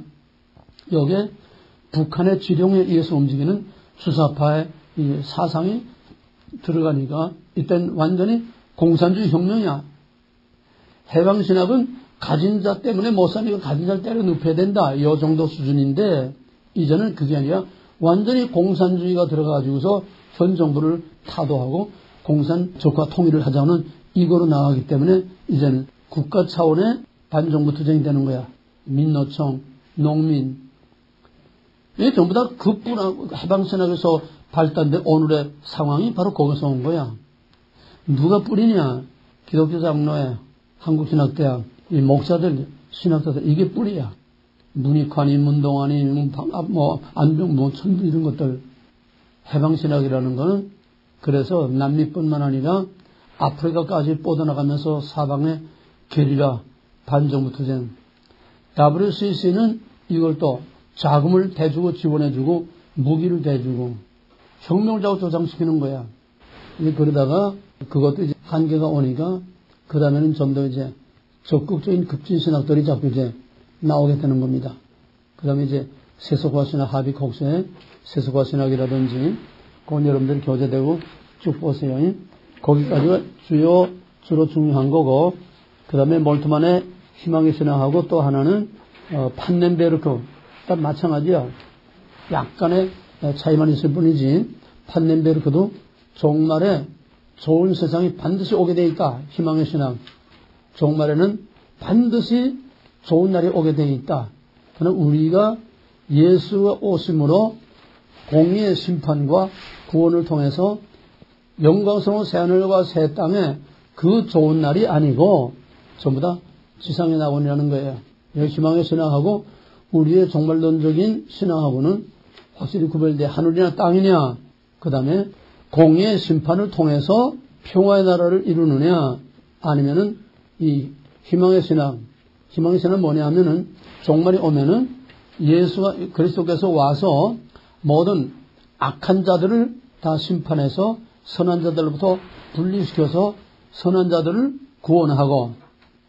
여기에 북한의 지령에 의해서 움직이는 주사파의 사상이 들어가니까 이땐 완전히 공산주의 혁명이야. 해방신학은 가진 자 때문에 못 사니까 가진 자를 때려 눕혀야 된다. 이 정도 수준인데 이제는 그게 아니라 완전히 공산주의가 들어가가지고서 현 정부를 타도하고 공산적과 통일을 하자는 이거로 나가기 때문에 이제는 국가 차원의 반정부 투쟁이 되는 거야. 민노총, 농민. 이게 전부 다 급분하고 해방신학에서 발달된 오늘의 상황이 바로 거기서 온 거야. 누가 뿌리냐? 기독교 장로회, 한국신학대학, 이 목사들, 신학자들, 이게 뿌리야. 문익환이, 문동환이, 안병, 천부 이런 것들. 해방신학이라는 거는 그래서 남미뿐만 아니라 아프리카까지 뻗어나가면서 사방에 게리라, 반정부 투쟁. WCC는 이걸 또 자금을 대주고 지원해주고 무기를 대주고 혁명을 자꾸 조장시키는 거야. 그러다가 그것도 이제 한계가 오니까 그 다음에는 좀 더 이제 적극적인 급진신학들이 자꾸 이제 나오게 되는 겁니다. 그 다음에 이제 세속화신학, 하비콕스의 세속화신학이라든지 그건 여러분들이 교재되고 쭉 보세요. 거기까지가 주로 중요한 거고 그 다음에 몰트만의 희망의 신학하고 또 하나는 판넨베르크 다 마찬가지야. 약간의 차이만 있을 뿐이지 판넨베르크도 종말에 좋은 세상이 반드시 오게 돼 있다. 희망의 신앙. 종말에는 반드시 좋은 날이 오게 돼 있다. 그러나 우리가 예수가 오심으로 공의의 심판과 구원을 통해서 영광스러운 새하늘과 새 땅에 그 좋은 날이 아니고 전부 다 지상의 낙원이라는 거예요. 여기 희망의 신앙하고 우리의 종말론적인 신앙하고는 확실히 구별돼. 하늘이나 땅이냐, 그 다음에 공의의 심판을 통해서 평화의 나라를 이루느냐, 아니면은 이 희망의 신앙. 희망의 신앙은 뭐냐 하면은 종말이 오면은 예수가 그리스도께서 와서 모든 악한 자들을 다 심판해서 선한 자들로부터 분리시켜서 선한 자들을 구원하고,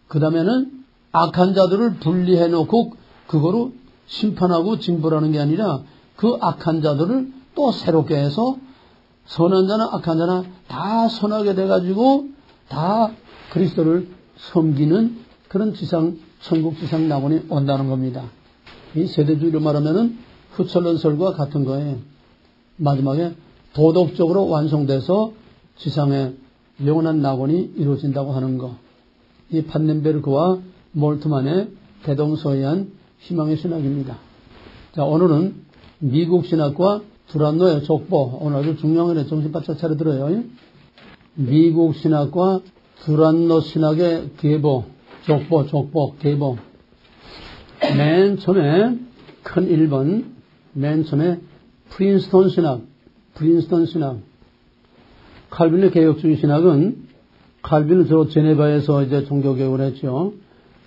그 다음에는 악한 자들을 분리해 놓고 그거로 심판하고 징벌하는 게 아니라 그 악한 자들을 또 새롭게 해서 선한 자나 악한 자나 다 선하게 돼가지고 다 그리스도를 섬기는 그런 지상, 천국 지상 낙원이 온다는 겁니다. 이 세대주의로 말하면은 후철론설과 같은 거예요. 마지막에 도덕적으로 완성돼서 지상에 영원한 낙원이 이루어진다고 하는 거. 이 판넨베르크와 몰트만의 대동소이한 희망의 신학입니다. 자, 오늘은 미국 신학과 두란노의 족보. 오늘 아주 중요한 거네. 정신 바짝 차려들어요. 미국 신학과 두란노 신학의 계보. 족보, 계보. 맨 처음에 큰 1번, 맨 처음에 프린스턴 신학. 칼빈의 개혁주의 신학은 칼빈은 저 제네바에서 이제 종교개혁을 했죠.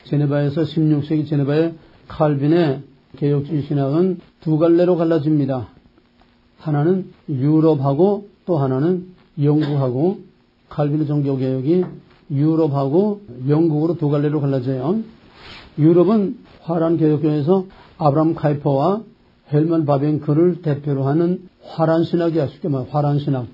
제네바에서 16세기 제네바의 칼빈의 개혁주의 신학은 두 갈래로 갈라집니다. 하나는 유럽하고 또 하나는 영국하고, 칼빈의 종교개혁이 유럽하고 영국으로 두 갈래로 갈라져요. 유럽은 화란 개혁교에서 아브라함 카이퍼와 헬만 바벤크를 대표로 하는 화란 신학이야. 쉽게 말해 화란 신학.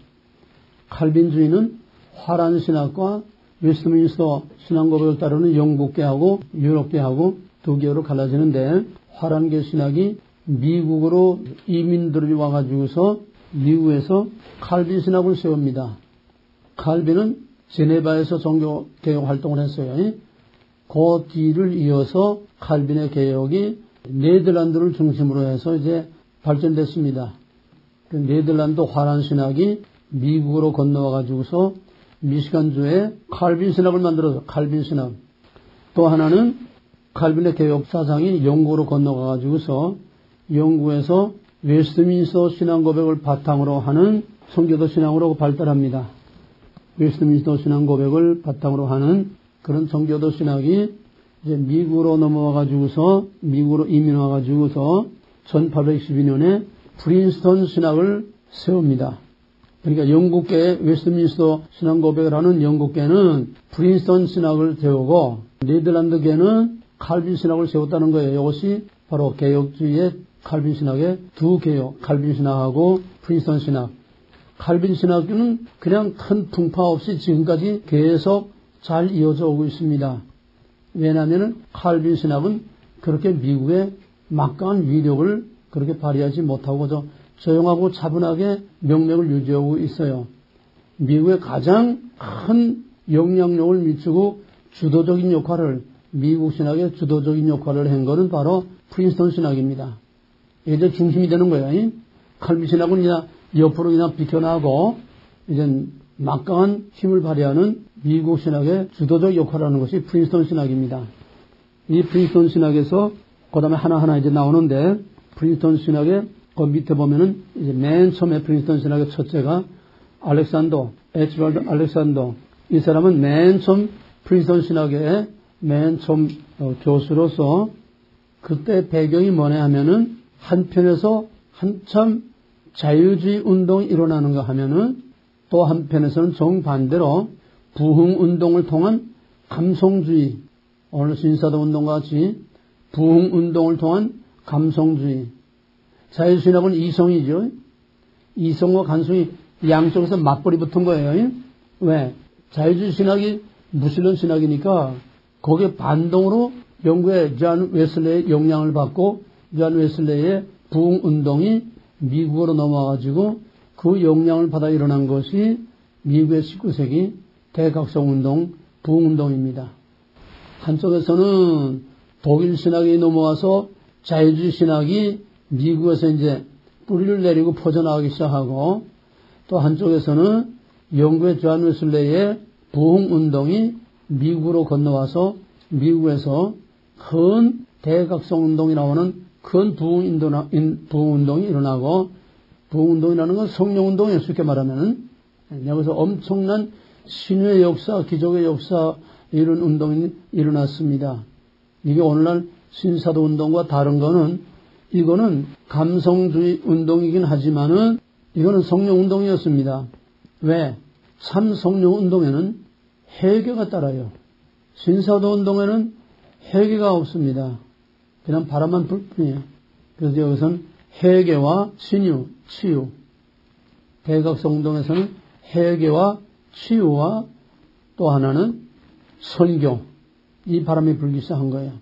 칼빈주의는 화란 신학과 웨스트민스터 신앙고백을 따르는 영국계하고 유럽계하고 두 개로 갈라지는데, 화란계 신학이 미국으로 이민들이 와가지고서 미국에서 칼빈 신학을 세웁니다. 칼빈은 제네바에서 종교개혁 활동을 했어요. 그 뒤를 이어서 칼빈의 개혁이 네덜란드를 중심으로 해서 이제 발전됐습니다. 그 네덜란드 화란 신학이 미국으로 건너와가지고서 미시간주에 칼빈 신학을 만들어서 칼빈 신학. 또 하나는 칼빈의 개혁 사상이 영국으로 건너가가지고서 영국에서 웨스트민스터 신앙 고백을 바탕으로 하는 성교도 신앙으로 발달합니다. 웨스트민스터 신앙 고백을 바탕으로 하는 그런 성교도 신학이 이제 미국으로 넘어와가지고서 미국으로 이민와가지고서 1812년에 프린스턴 신학을 세웁니다. 그러니까 영국계의 웨스트민스터 신앙 고백을 하는 영국계는 프린스턴 신학을 세우고 네덜란드계는 칼빈 신학을 세웠다는 거예요. 이것이 바로 개혁주의의 칼빈 신학의 두 개혁, 칼빈 신학하고 프린스턴 신학. 칼빈 신학은 그냥 큰 풍파 없이 지금까지 계속 잘 이어져 오고 있습니다. 왜냐하면 칼빈 신학은 그렇게 미국의 막강한 위력을 그렇게 발휘하지 못하고 조용하고 차분하게 명맥을 유지하고 있어요. 미국의 가장 큰 영향력을 미치고 주도적인 역할을, 미국 신학의 주도적인 역할을 한 것은 바로 프린스턴 신학입니다. 이제 중심이 되는 거예요. 칼빈 신학은 그냥 옆으로 그냥 비켜나고 이제 막강한 힘을 발휘하는 미국 신학의 주도적 역할을 하는 것이 프린스턴 신학입니다. 이 프린스턴 신학에서 그 다음에 하나하나 이제 나오는데, 프린스턴 신학의 그 밑에 보면은 이제 맨 처음에 프린스턴 신학의 첫째가 알렉산더, 에치발드 알렉산더. 이 사람은 맨 처음 프린스턴 신학의 맨 처음 교수로서, 그때 배경이 뭐냐 하면은 한편에서 한참 자유주의 운동이 일어나는가 하면은 또 한편에서는 정반대로 부흥운동을 통한 감성주의, 오늘 신사도 운동과 같이 부흥운동을 통한 감성주의. 자유신학은 이성이죠. 이성과 감성이 양쪽에서 맞벌이 붙은 거예요. 왜? 자유주의 신학이 무신론 신학이니까 거기에 반동으로 영국의 존 웨슬레의 영향을 받고 존 웨슬레이의 부흥운동이 미국으로 넘어와가지고 그 영향을 받아 일어난 것이 미국의 19세기 대각성운동, 부흥운동입니다. 한쪽에서는 독일 신학이 넘어와서 자유주의 신학이 미국에서 이제 뿌리를 내리고 퍼져나가기 시작하고, 또 한쪽에서는 영국의 존 웨슬레이의 부흥운동이 미국으로 건너와서 미국에서 큰 대각성운동이라고 하는 큰 부흥운동이 일어나고, 부흥운동이라는 건 성령운동이에요. 쉽게 말하면 여기서 엄청난 신의 역사, 기적의 역사, 이런 운동이 일어났습니다. 이게 오늘날 신사도운동과 다른 거는, 이거는 감성주의 운동이긴 하지만은 이거는 성령운동이었습니다. 왜? 참 성령운동에는 회개가 따라요. 신사도운동에는 회개가 없습니다. 그냥 바람만 불 뿐이에요. 그래서 여기서는 회개와 치유. 대각성운동에서는 회개와 치유와 또 하나는 설교. 이 바람이 불기 시작한 거예요.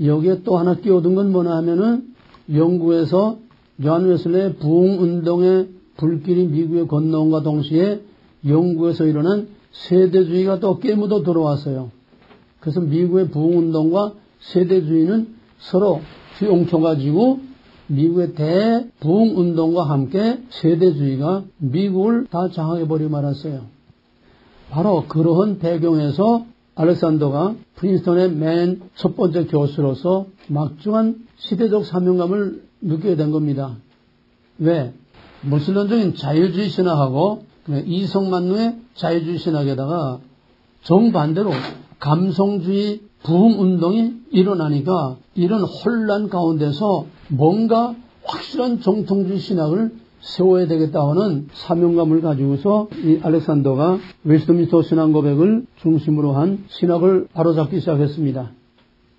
여기에 또 하나 끼워둔 건 뭐냐 하면은 영국에서 존 웨슬레이의 부흥운동의 불길이 미국에 건너온과 동시에 영국에서 일어난 세대주의가 또 깨묻어 들어왔어요. 그래서 미국의 부흥운동과 세대주의는 서로 휘엉켜가지고 미국의 대부흥운동과 함께 세대주의가 미국을 다 장악해버리고 말았어요. 바로 그러한 배경에서 알렉산더가 프린스턴의 맨 첫 번째 교수로서 막중한 시대적 사명감을 느끼게 된 겁니다. 왜? 무슬림적인 자유주의 신학하고 이성만루의 자유주의 신학에다가 정반대로 감성주의 부흥운동이 일어나니까 이런 혼란 가운데서 뭔가 확실한 정통주의 신학을 세워야 되겠다는 사명감을 가지고서 이 알렉산더가 웨스트민스터 신앙고백을 중심으로 한 신학을 바로잡기 시작했습니다.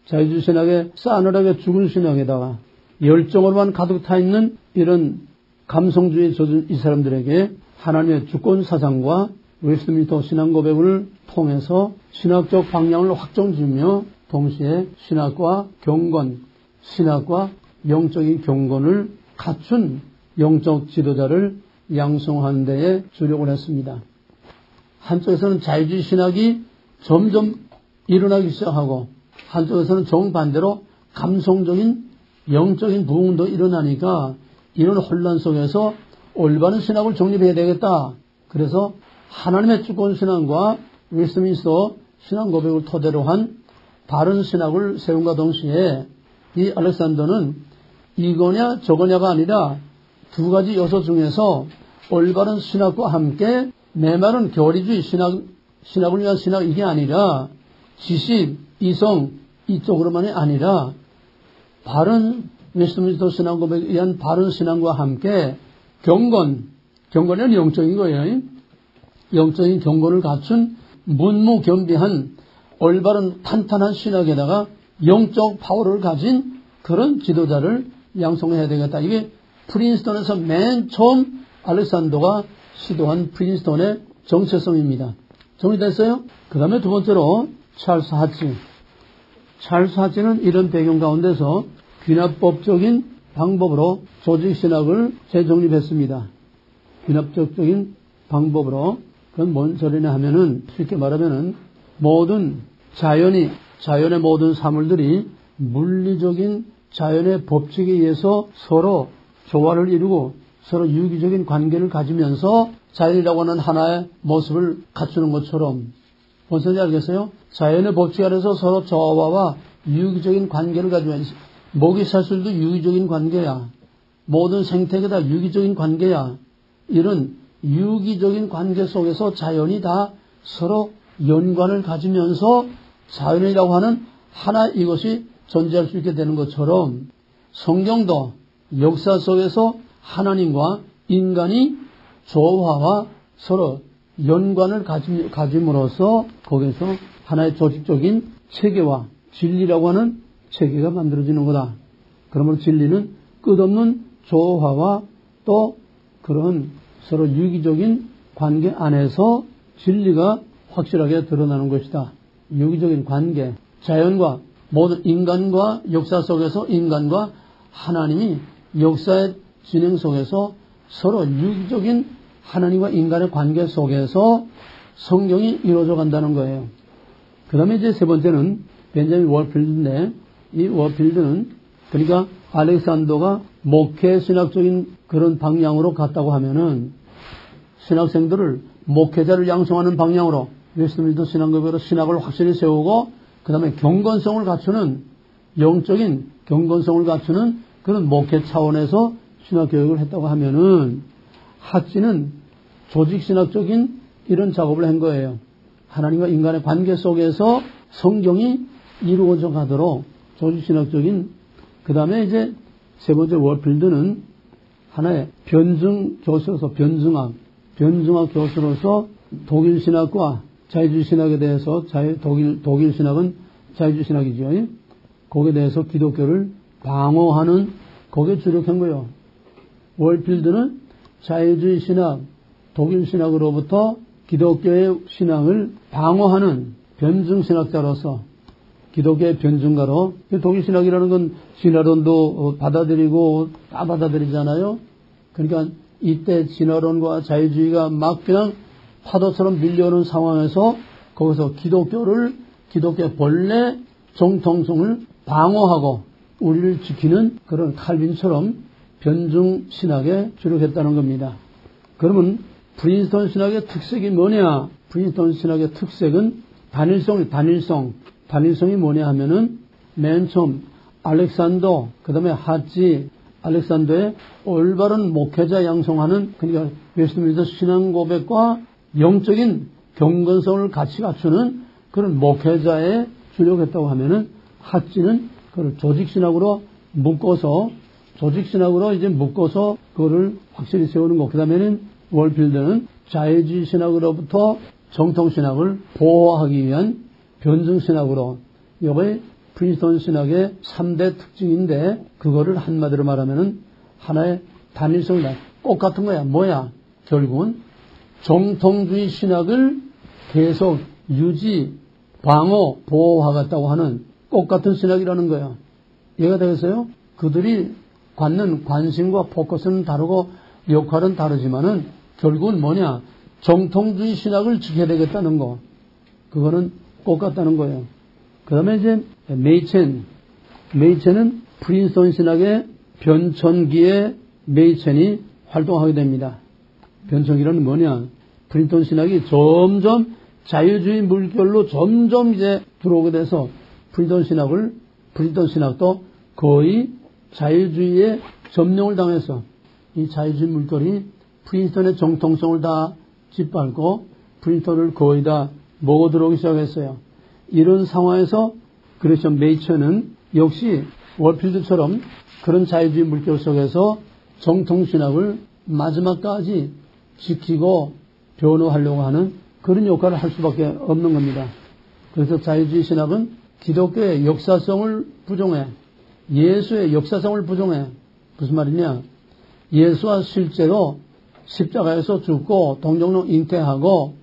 자유주의 신학의 싸늘하게 죽은 신학에다가 열정으로만 가득 타 있는 이런 감성주의에 젖은 이 사람들에게 하나님의 주권 사상과 웨스트민스터 신앙고백을 통해서 신학적 방향을 확정지으며 동시에 신학과 경건, 신학과 영적인 경건을 갖춘 영적 지도자를 양성하는 데에 주력을 했습니다. 한쪽에서는 자유주의 신학이 점점 일어나기 시작하고 한쪽에서는 정반대로 감성적인 영적인 부흥도 일어나니까 이런 혼란 속에서 올바른 신학을 정립해야 되겠다. 그래서 하나님의 주권 신앙과 웨스트민스터 신앙 고백을 토대로 한 바른 신학을 세움과 동시에 이 알렉산더는 이거냐 저거냐가 아니라 두 가지 요소 중에서 올바른 신학과 함께 내 말은 교리주의 신학을 위한 신학 이게 아니라 지식, 이성 이쪽으로만이 아니라 바른 웨스트민스터 신앙 고백에 의한 바른 신앙과 함께 경건은 영적인 거예요. 영적인 경건을 갖춘 문무겸비한 올바른 탄탄한 신학에다가 영적 파워를 가진 그런 지도자를 양성해야 되겠다. 이게 프린스턴에서 맨 처음 알렉산더가 시도한 프린스턴의 정체성입니다. 정리됐어요? 그 다음에 두 번째로 찰스 하치. 찰스 하치는 이런 배경 가운데서 귀납법적인 방법으로 조직신학을 재정립했습니다. 귀납적인 방법으로. 그건 뭔 소리냐 하면은 쉽게 말하면은 모든 자연의 모든 사물들이 물리적인 자연의 법칙에 의해서 서로 조화를 이루고 서로 유기적인 관계를 가지면서 자연이라고 하는 하나의 모습을 갖추는 것처럼 뭔 소리인지 알겠어요? 자연의 법칙 안에서 서로 조화와 유기적인 관계를 가지면서 먹이사슬도 유기적인 관계야. 모든 생태계가 다 유기적인 관계야. 이런 유기적인 관계 속에서 자연이 다 서로 연관을 가지면서 자연이라고 하는 하나 이것이 존재할 수 있게 되는 것처럼 성경도 역사 속에서 하나님과 인간이 조화와 서로 연관을 가짐으로써 거기서 하나의 조직적인 체계와 진리라고 하는 체계가 만들어지는 거다. 그러므로 진리는 끝없는 조화와 또 그런 서로 유기적인 관계 안에서 진리가 확실하게 드러나는 것이다. 유기적인 관계, 자연과 모든 인간과 역사 속에서 인간과 하나님이 역사의 진행 속에서 서로 유기적인 하나님과 인간의 관계 속에서 성경이 이루어져 간다는 거예요. 그 다음에 이제 세 번째는 벤자민 워필드인데, 이 워필드는 그러니까 알렉산더가 목회 신학적인 그런 방향으로 갔다고 하면은 신학생들을 목회자를 양성하는 방향으로 웨스트민스터 신학교로 신학을 확실히 세우고 그 다음에 경건성을 갖추는 영적인 경건성을 갖추는 그런 목회 차원에서 신학교육을 했다고 하면은 핫지는 조직신학적인 이런 작업을 한 거예요. 하나님과 인간의 관계 속에서 성경이 이루어져 가도록 조직신학적인 그 다음에 이제 세 번째 워필드는 하나의 변증 교수로서 변증학 교수로서 독일 신학과 자유주의 신학에 대해서 독일 신학은 자유주의 신학이죠. 거기에 대해서 기독교를 방어하는 거기에 주력한 거예요. 월필드는 자유주의 신학, 독일 신학으로부터 기독교의 신앙을 방어하는 변증 신학자로서 기독교의 변증가로 독일 신학이라는 건 진화론도 받아들이고 다 받아들이잖아요. 그러니까 이때 진화론과 자유주의가 막 그냥 파도처럼 밀려오는 상황에서 거기서 기독교의 본래 정통성을 방어하고 우리를 지키는 그런 칼빈처럼 변증 신학에 주력했다는 겁니다. 그러면 프린스턴 신학의 특색이 뭐냐? 프린스턴 신학의 특색은 단일성이 뭐냐 하면은 맨 처음 알렉산더, 그 다음에 핫지, 알렉산더의 올바른 목회자 양성하는 그러니까 웨스트민스터 신앙 고백과 영적인 경건성을 같이 갖추는 그런 목회자에 주력했다고 하면은 핫지는 그걸 조직신학으로 묶어서 그거를 확실히 세우는 거. 그 다음에는 월필드는 자유주의 신학으로부터 정통신학을 보호하기 위한 변증신학으로 이게 프린스턴 신학의 3대 특징인데 그거를 한마디로 말하면은 하나의 단일성이다. 똑같은 거야. 뭐야? 결국은 정통주의 신학을 계속 유지, 방어, 보호하겠다고 하는 똑같은 신학이라는 거야. 이해가 되겠어요? 그들이 갖는 관심과 포커스는 다르고 역할은 다르지만은 결국은 뭐냐? 정통주의 신학을 지켜야 되겠다는 거. 그거는 똑같다는 거예요. 그 다음에 이제 메이첸은 프린스턴 신학의 변천기에 메이첸이 활동하게 됩니다. 변천기라는 뭐냐? 프린스턴 신학이 점점 자유주의 물결로 점점 이제 들어오게 돼서 프린스턴 신학도 거의 자유주의에 점령을 당해서 이 자유주의 물결이 프린스턴의 정통성을 다 짓밟고 프린스턴을 거의 다 먹어 들어오기 시작했어요. 이런 상황에서 그래서 메이처는 역시 월필드처럼 그런 자유주의 물결 속에서 정통신학을 마지막까지 지키고 변호하려고 하는 그런 역할을 할 수밖에 없는 겁니다. 그래서 자유주의 신학은 기독교의 역사성을 부정해. 예수의 역사성을 부정해. 무슨 말이냐? 예수와 실제로 십자가에서 죽고 동정로 잉태하고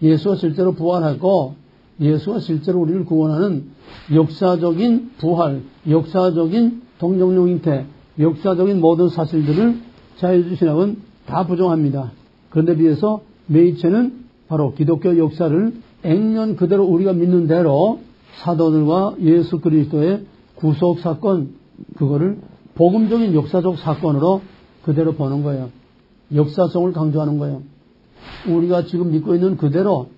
예수가 실제로 부활하고 예수가 실제로 우리를 구원하는 역사적인 부활, 역사적인 동정로 잉태, 역사적인 모든 사실들을 자유주의 신학은 다 부정합니다. 그런데 비해서 메이체는 바로 기독교 역사를 액면 그대로 우리가 믿는 대로 사도들과 예수 그리스도의 구속 사건, 그거를 복음적인 역사적 사건으로 그대로 보는 거예요. 역사성을 강조하는 거예요. 우리가 지금 믿고 있는 그대로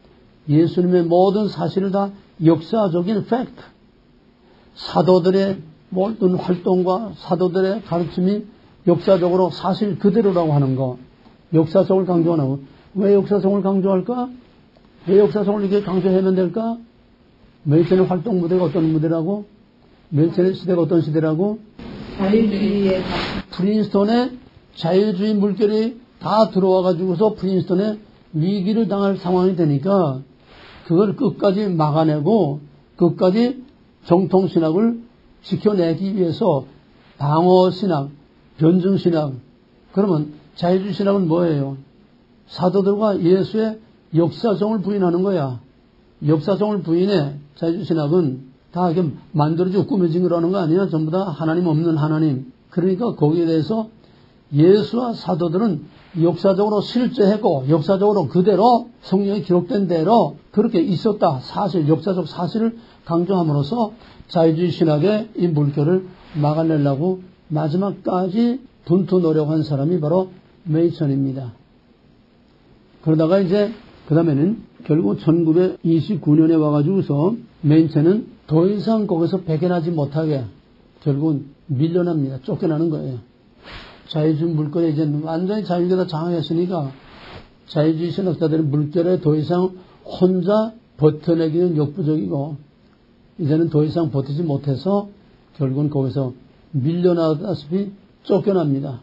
예수님의 모든 사실을 다 역사적인 팩트, 사도들의 모든 활동과 사도들의 가르침이 역사적으로 사실 그대로라고 하는 거, 역사성을 강조하는 거. 왜 역사성을 강조할까? 왜 역사성을 이렇게 강조하면 될까? 메이천의 활동 무대가 어떤 무대라고? 메이천의 시대가 어떤 시대라고? 자유주의의 프린스턴의 자유주의 물결이 다 들어와가지고서 프린스턴의 위기를 당할 상황이 되니까 그걸 끝까지 막아내고 끝까지 정통신학을 지켜내기 위해서 방어신학, 변증신학, 그러면 자유주의 신학은 뭐예요? 사도들과 예수의 역사성을 부인하는 거야. 역사성을 부인해. 자유주의 신학은 다 이렇게 만들어지고 꾸며진 거라는 거 아니야? 전부 다 하나님 없는 하나님. 그러니까 거기에 대해서 예수와 사도들은 역사적으로 실제했고 역사적으로 그대로 성경에 기록된 대로 그렇게 있었다. 사실, 역사적 사실을 강조함으로써 자유주의 신학의 이 물결을 막아내려고 마지막까지 분투 노력한 사람이 바로 메이천입니다. 그러다가 이제 그 다음에는 결국 1929년에 와가지고서 메이천은 더 이상 거기서 배견하지 못하게 결국은 밀려납니다. 쫓겨나는 거예요. 자유주의 물결에 이제 완전히 자유주의가 장악했으니까 자유주의 신학자들은 물결에 더 이상 혼자 버텨내기는 역부족이고 이제는 더 이상 버티지 못해서 결국은 거기서 밀려나다시피 쫓겨납니다.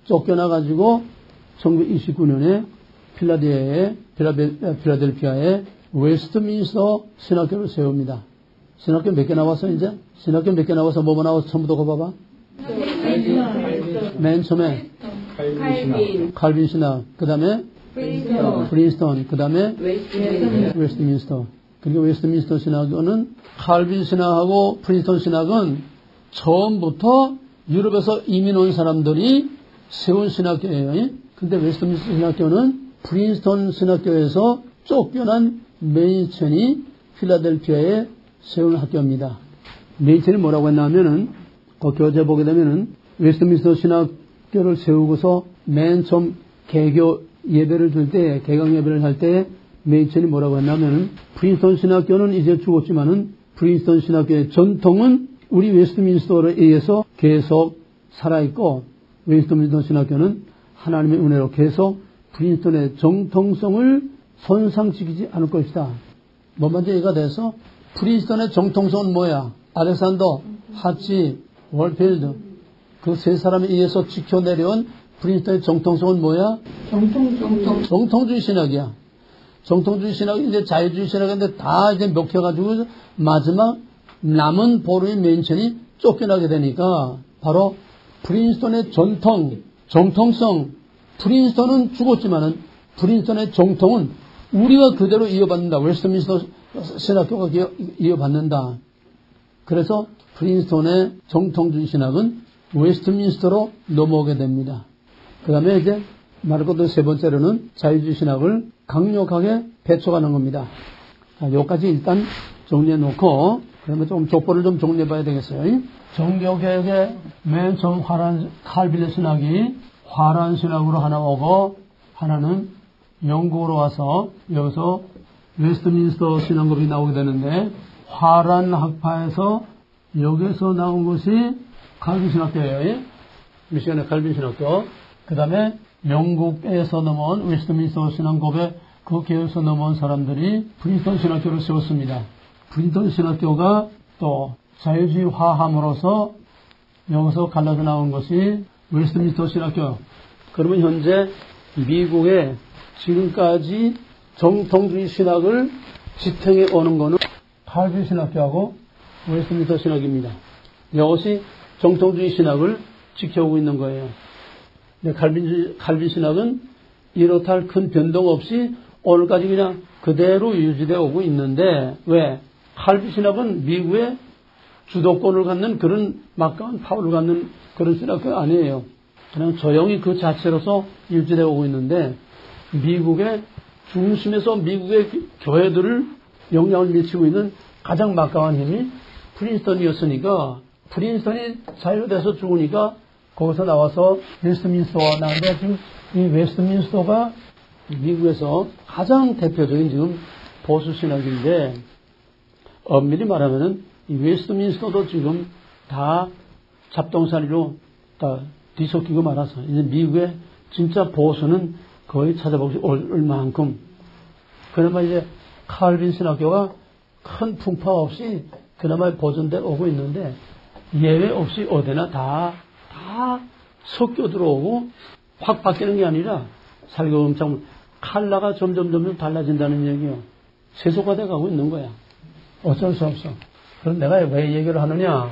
쫓겨나가지고 1929년에 필라델피아에 웨스트민스터 신학교를 세웁니다. 신학교 몇 개 나왔어 이제? 신학교 몇 개 나와서 뭐뭐 나와서 처음부터 거 봐봐. 맨 처음에 칼빈 신학, 그 다음에 프린스턴, 그 다음에 웨스트민스터. 그리고 웨스트민스터 신학은 칼빈 신학하고 프린스턴 신학은 처음부터 유럽에서 이민 온 사람들이 세운 신학교예요. 근데 웨스트민스터 신학교는 프린스턴 신학교에서 쫓겨난 메이천이 필라델피아에 세운 학교입니다. 메이천이 뭐라고 했냐면은 그 교재 보게 되면은 웨스트민스터 신학교를 세우고서 맨 처음 개교 예배를 줄 때, 개강 예배를 할 때 메이천이 뭐라고 했냐면은 프린스턴 신학교는 이제 죽었지만은 프린스턴 신학교의 전통은 우리 웨스트민스터에 의해서 계속 살아있고 웨스트민스터 신학교는 하나님의 은혜로 계속 프린스턴의 정통성을 손상시키지 않을 것이다. 뭐 먼저 얘기가 돼서 프린스턴의 정통성은 뭐야? 알렉산더, 하치, 월필드 그 세 사람에 의해서 지켜내려온 프린스턴의 정통성은 뭐야? 정통주의 신학이야. 정통주의 신학이 이제 자유주의 신학인데 다 이제 먹혀가지고 마지막 남은 보루의 맨천이 쫓겨나게 되니까 바로 프린스턴의 정통성, 프린스턴은 죽었지만은 프린스턴의 정통은 우리가 그대로 이어받는다. 웨스트민스터 신학교가 이어받는다. 그래서 프린스턴의 정통주의 신학은 웨스트민스터로 넘어오게 됩니다. 그 다음에 이제 말할 것도 세 번째로는 자유주의 신학을 강력하게 배척하는 겁니다. 여기까지 일단 정리해 놓고 그러면 조금 족보를 좀 정리해 봐야 되겠어요. 종교개혁의 맨 처음 칼빈의 신학이 화란 신학으로 하나 오고 하나는 영국으로 와서 여기서 웨스트민스터 신학급이 나오게 되는데 화란 학파에서 여기서 나온 것이 칼빈 신학교예요. 미시간의 칼빈 신학교. 그 다음에 영국에서 넘어온 웨스트민스터 신학급의 그 계열에서 넘어온 사람들이 프린스턴 신학교를 세웠습니다. 프린스턴 신학교가 또 자유주의화함으로써 여기서 갈라져 나온 것이 웨스트민스터 신학교. 그러면 현재 미국에 지금까지 정통주의 신학을 지탱해 오는 것은 칼빈 신학교하고 웨스트민스터 신학입니다. 이것이 정통주의 신학을 지켜오고 있는 거예요. 칼빈 신학은 이렇다 할 큰 변동 없이 오늘까지 그냥 그대로 유지되어 오고 있는데 왜? 칼빈 신학은 미국의 주도권을 갖는 그런 막강한 파워를 갖는 그런 신학교 아니에요. 그냥 조용히 그 자체로서 유지되어 오고 있는데 미국의 중심에서 미국의 교회들을 영향을 미치고 있는 가장 막강한 힘이 프린스턴이었으니까 프린스턴이 자유돼서 죽으니까 거기서 나와서 웨스트민스터가 나는데 지금 이 웨스트민스터가 미국에서 가장 대표적인 지금 보수 신학인데 엄밀히 말하면은 이 웨스트민스터도 지금 다 잡동사니로 다 뒤섞이고 말아서 이제 미국의 진짜 보수는 거의 찾아보기 어려울 만큼 그나마 이제 칼빈 신학교가 큰 풍파 없이 그나마 보존되어 오고 있는데 예외 없이 어디나 다 섞여 들어오고 확 바뀌는 게 아니라 살금살금 칼라가 점점 달라진다는 얘기요. 세속화돼 가고 있는 거야. 어쩔 수 없어. 그럼 내가 왜 얘기를 하느냐.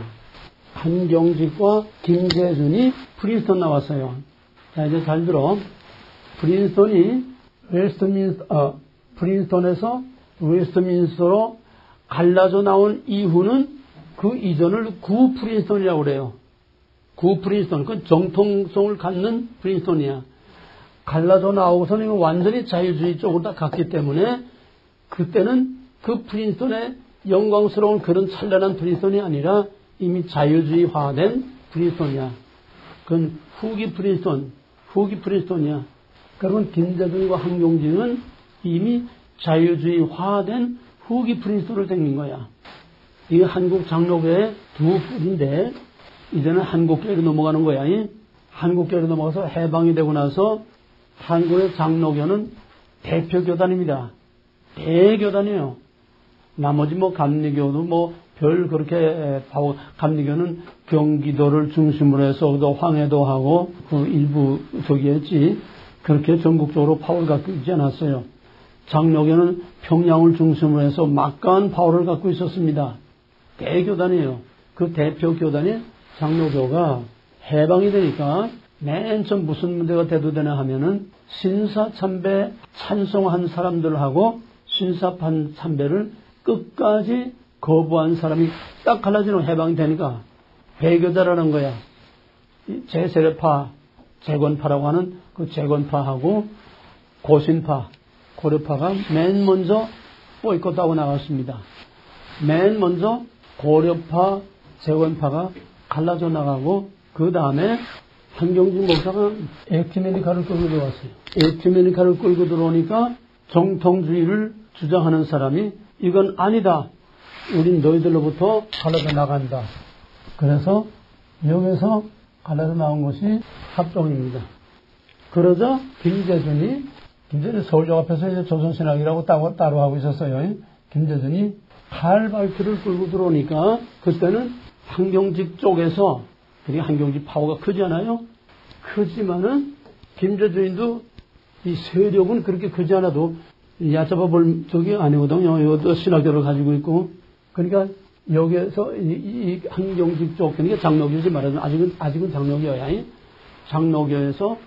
한경직과 김재준이 프린스턴 나왔어요. 자, 이제 잘 들어. 프린스턴에서 웨스트민스터로 갈라져 나온 이후는 그 이전을 구 프린스턴이라고 그래요. 구 프린스톤, 그 정통성을 갖는 프린스톤이야. 갈라져 나오고서는 이거 완전히 자유주의 쪽으로 다 갔기 때문에 그때는 그 프린스톤의 영광스러운 그런 찬란한 프린스톤이 아니라 이미 자유주의화된 프린스톤이야. 그건 후기 프린스톤이야. 그러면 김대중과 한경진은 이미 자유주의화된 후기 프린스톤을 댕긴 거야. 이게 한국 장로교의 두 뿔인데 이제는 한국교회로 넘어가는 거야. 한국교회로 넘어가서 해방이 되고 나서 한국의 장로교는 대표교단입니다. 대교단이에요. 나머지 감리교도 별 그렇게 감리교는 경기도를 중심으로 해서 또 황해도 하고 그 일부 저기였지. 그렇게 전국적으로 파워를 갖고 있지 않았어요. 장로교는 평양을 중심으로 해서 막강한 파워를 갖고 있었습니다. 대교단이에요. 그 대표교단이 장로교가 해방이 되니까 맨 처음 무슨 문제가 대두되나 하면은 신사참배 찬송한 사람들하고 신사참배를 끝까지 거부한 사람이 딱 갈라지는 해방이 되니까 배교자라는 거야. 제세례파, 재건파라고 하는 그 재건파하고 고신파, 고려파가 맨 먼저 보이콧하고 나갔습니다. 맨 먼저 고려파, 재건파가 갈라져 나가고 그 다음에 한경진 목사가 에큐메니카를 끌고 들어왔어요. 에큐메니카를 끌고 들어오니까 정통주의를 주장하는 사람이 이건 아니다. 우린 너희들로부터 갈라져 나간다. 그래서 여기서 갈라져 나온 것이 합동입니다. 그러자 김재준이 서울역 앞에서 이제 조선신학이라고 따로 하고 있었어요. 김재준이 칼발트를 끌고 들어오니까 그때는 한경직 쪽에서 그게 한경직 파워가 크잖아요. 크지만은 김재준도 이 세력은 그렇게 크지 않아도 얕잡아 볼 적이 아니거든요. 이것도 신학교를 가지고 있고. 그러니까 여기에서 이 한경직 쪽, 그러니까 장로교지 말하자면 아직은 장로교야. 장로교에서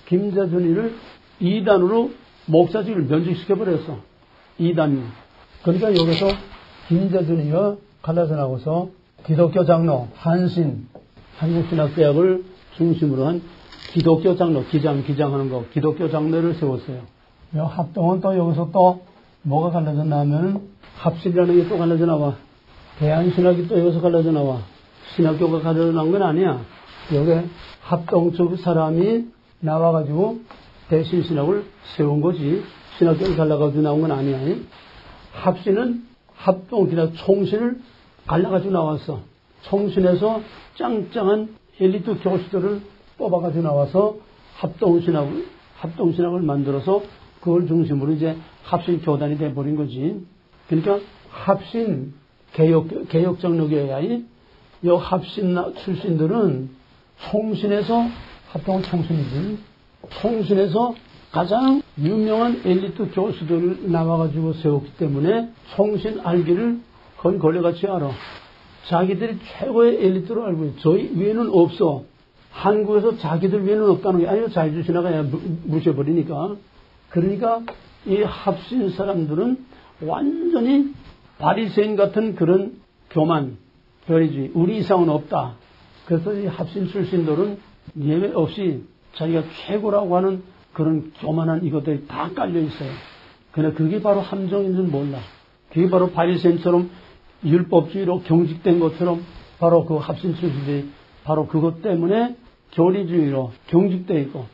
김재준이를 2단으로 목사직을 면직시켜버렸어. 2단이. 그러니까 여기서 김재준이가 갈라져 나고서 기독교 장로, 한신, 한국신학대학을 중심으로 한 기독교 장로, 기장하는 거, 기독교 장로를 세웠어요. 합동은 또 여기서 또 뭐가 갈라져 나오면 합신이라는 게 또 갈라져 나와. 대한신학이 또 여기서 갈라져 나와. 신학교가 갈라져 나온 건 아니야. 여기 합동 쪽 사람이 나와가지고 대신신학을 세운 거지. 신학교를 갈라가지고 나온 건 아니야. 합신은 합동, 그냥 총신을 갈라가지고 나왔어. 총신에서 짱짱한 엘리트 교수들을 뽑아가지고 나와서 합동신학을 만들어서 그걸 중심으로 이제 합신 교단이 돼버린 거지. 그러니까 합신 개혁장로교회야. 이 합신 출신들은 총신에서 합동은 총신이지. 총신에서 가장 유명한 엘리트 교수들을 나와가지고 세웠기 때문에 총신 알기를 거의 걸레같이 알아. 자기들이 최고의 엘리트로 알고 있어. 저희 위에는 없어. 한국에서 자기들 위에는 없다는 게 아니요. 자유주의나가 무셔버리니까. 그러니까 이 합신 사람들은 완전히 바리새인 같은 그런 교만, 별이지. 우리 이상은 없다. 그래서 이 합신 출신들은 예외 없이 자기가 최고라고 하는 그런 교만한 이것들이 다 깔려 있어요. 그러나 그게 바로 함정인 줄 몰라. 그게 바로 바리새인처럼 율법주의로 경직된 것처럼 바로 그 합신 출신들이 바로 그것 때문에 교리주의로 경직되어 있고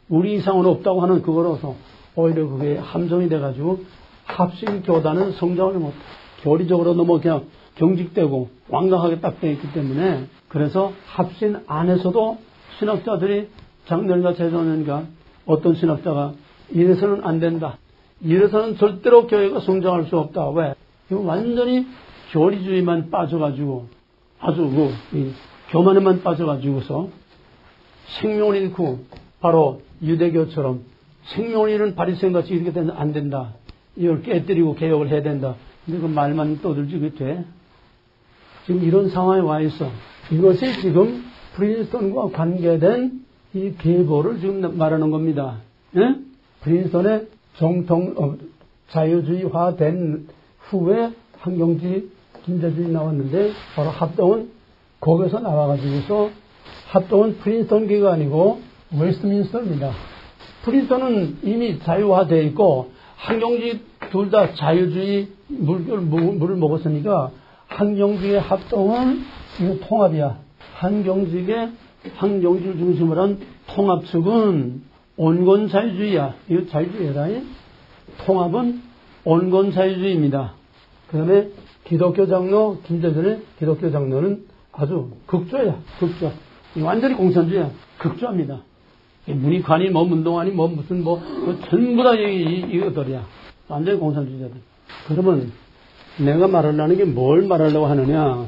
우리 이상은 없다고 하는 그거로서 오히려 그게 함정이 돼가지고 합신 교단은 성장을 못해. 교리적으로 너무 그냥 경직되고 완강하게 딱 되어 있기 때문에 그래서 합신 안에서도 신학자들이 장로님과 제자님과 어떤 신학자가 이래서는 안 된다. 이래서는 절대로 교회가 성장할 수 없다. 왜? 이거 완전히 교리주의만 빠져가지고 아주 교만에만 빠져가지고서 생명을 잃고 바로 유대교처럼 생명을 잃은 바리새인같이 이렇게 되면 안 된다. 이걸 깨뜨리고 개혁을 해야 된다. 근데 그 말만 떠들지 그게 돼? 지금 이런 상황에 와 있어. 이것이 지금 프린스턴과 관계된 이 계보를 지금 말하는 겁니다. 예? 프린스턴의 자유주의화된 후에 한경지 김재준이 나왔는데 바로 합동은 거기서 나와가지고서 합동은 프린스턴교가 아니고 웨스트민스터입니다. 프린스턴은 이미 자유화되어 있고 한경직 둘 다 자유주의 물을 먹었으니까 한경직의 합동은 이거 통합이야. 한경직을 중심으로 한 통합 측은 온건 자유주의야. 이거 자유주의다. 통합은 온건 자유주의입니다. 그 다음에 기독교 장로, 김재준의 기독교 장로는 아주 극조야. 극조. 완전히 공산주의야. 극조합니다. 문익환이 문동환이 무슨 전부 다 이것들이야. 완전히 공산주의자들. 그러면 내가 말하려는 게 뭘 말하려고 하느냐.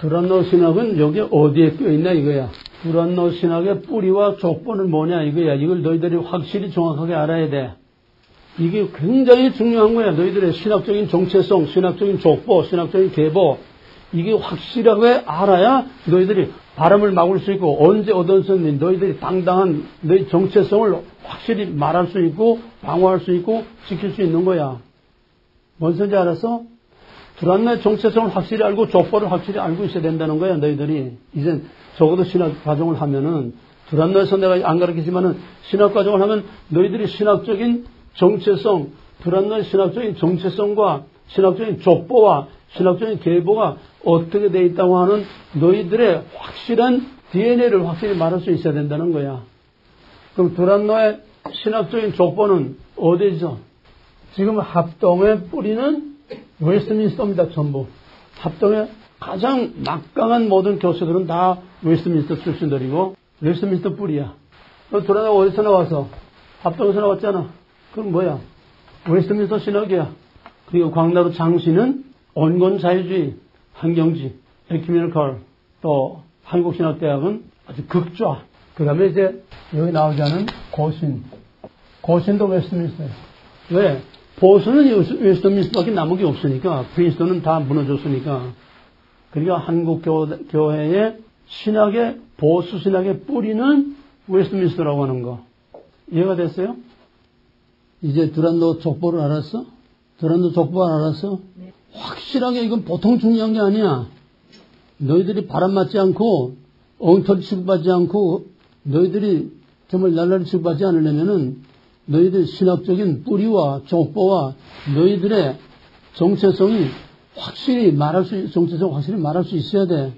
두란노 신학은 여기 어디에 껴있나 이거야. 두란노 신학의 뿌리와 족보는 뭐냐 이거야. 이걸 너희들이 확실히 정확하게 알아야 돼. 이게 굉장히 중요한 거야. 너희들의 신학적인 정체성, 신학적인 족보, 신학적인 계보. 이게 확실하게 알아야 너희들이 바람을 막을 수 있고 언제 어떤 선인 너희들이 당당한 너희 정체성을 확실히 말할 수 있고 방어할 수 있고 지킬 수 있는 거야. 뭔 소리인지 알았어? 두란노의 정체성을 확실히 알고 족보를 확실히 알고 있어야 된다는 거야. 너희들이 이제 적어도 신학 과정을 하면은 두란노에서 내가 안 가르치지만은 신학 과정을 하면 너희들이 신학적인 정체성, 두란노의 신학적인 정체성과 신학적인 족보와 신학적인 계보가 어떻게 돼 있다고 하는 너희들의 확실한 DNA를 확실히 말할 수 있어야 된다는 거야. 그럼 두란노의 신학적인 족보는 어디에 있어? 지금 합동의 뿌리는 웨스트민스터입니다. 전부. 합동의 가장 막강한 모든 교수들은 다 웨스트민스터 출신들이고 웨스트민스터 뿌리야. 두란노가 어디서 나와서? 합동에서 나왔잖아. 그럼 뭐야? 웨스트민스터 신학이야. 그리고 광나루 장신은 온건 자유주의, 한경지, 에큐메니컬, 또 한국신학대학은 아주 극좌. 그 다음에 이제 여기 나오지 않은 고신도 웨스트민스터예요. 왜? 보수는 웨스트민스터밖에 남은 게 없으니까, 프린스턴은 다 무너졌으니까. 그러니까 한국교회의 신학의, 보수 신학의 뿌리는 웨스트민스터라고 하는 거. 이해가 됐어요? 이제 두란노 족보를 알았어? 두란노 족보를 알았어? 네. 확실하게 이건 보통 중요한 게 아니야. 너희들이 바람맞지 않고 엉터리 취급받지 않고 너희들이 정말 날라리 취급받지 않으려면은 너희들 신학적인 뿌리와 족보와 너희들의 정체성이 확실히 정체성 확실히 말할 수 있어야 돼.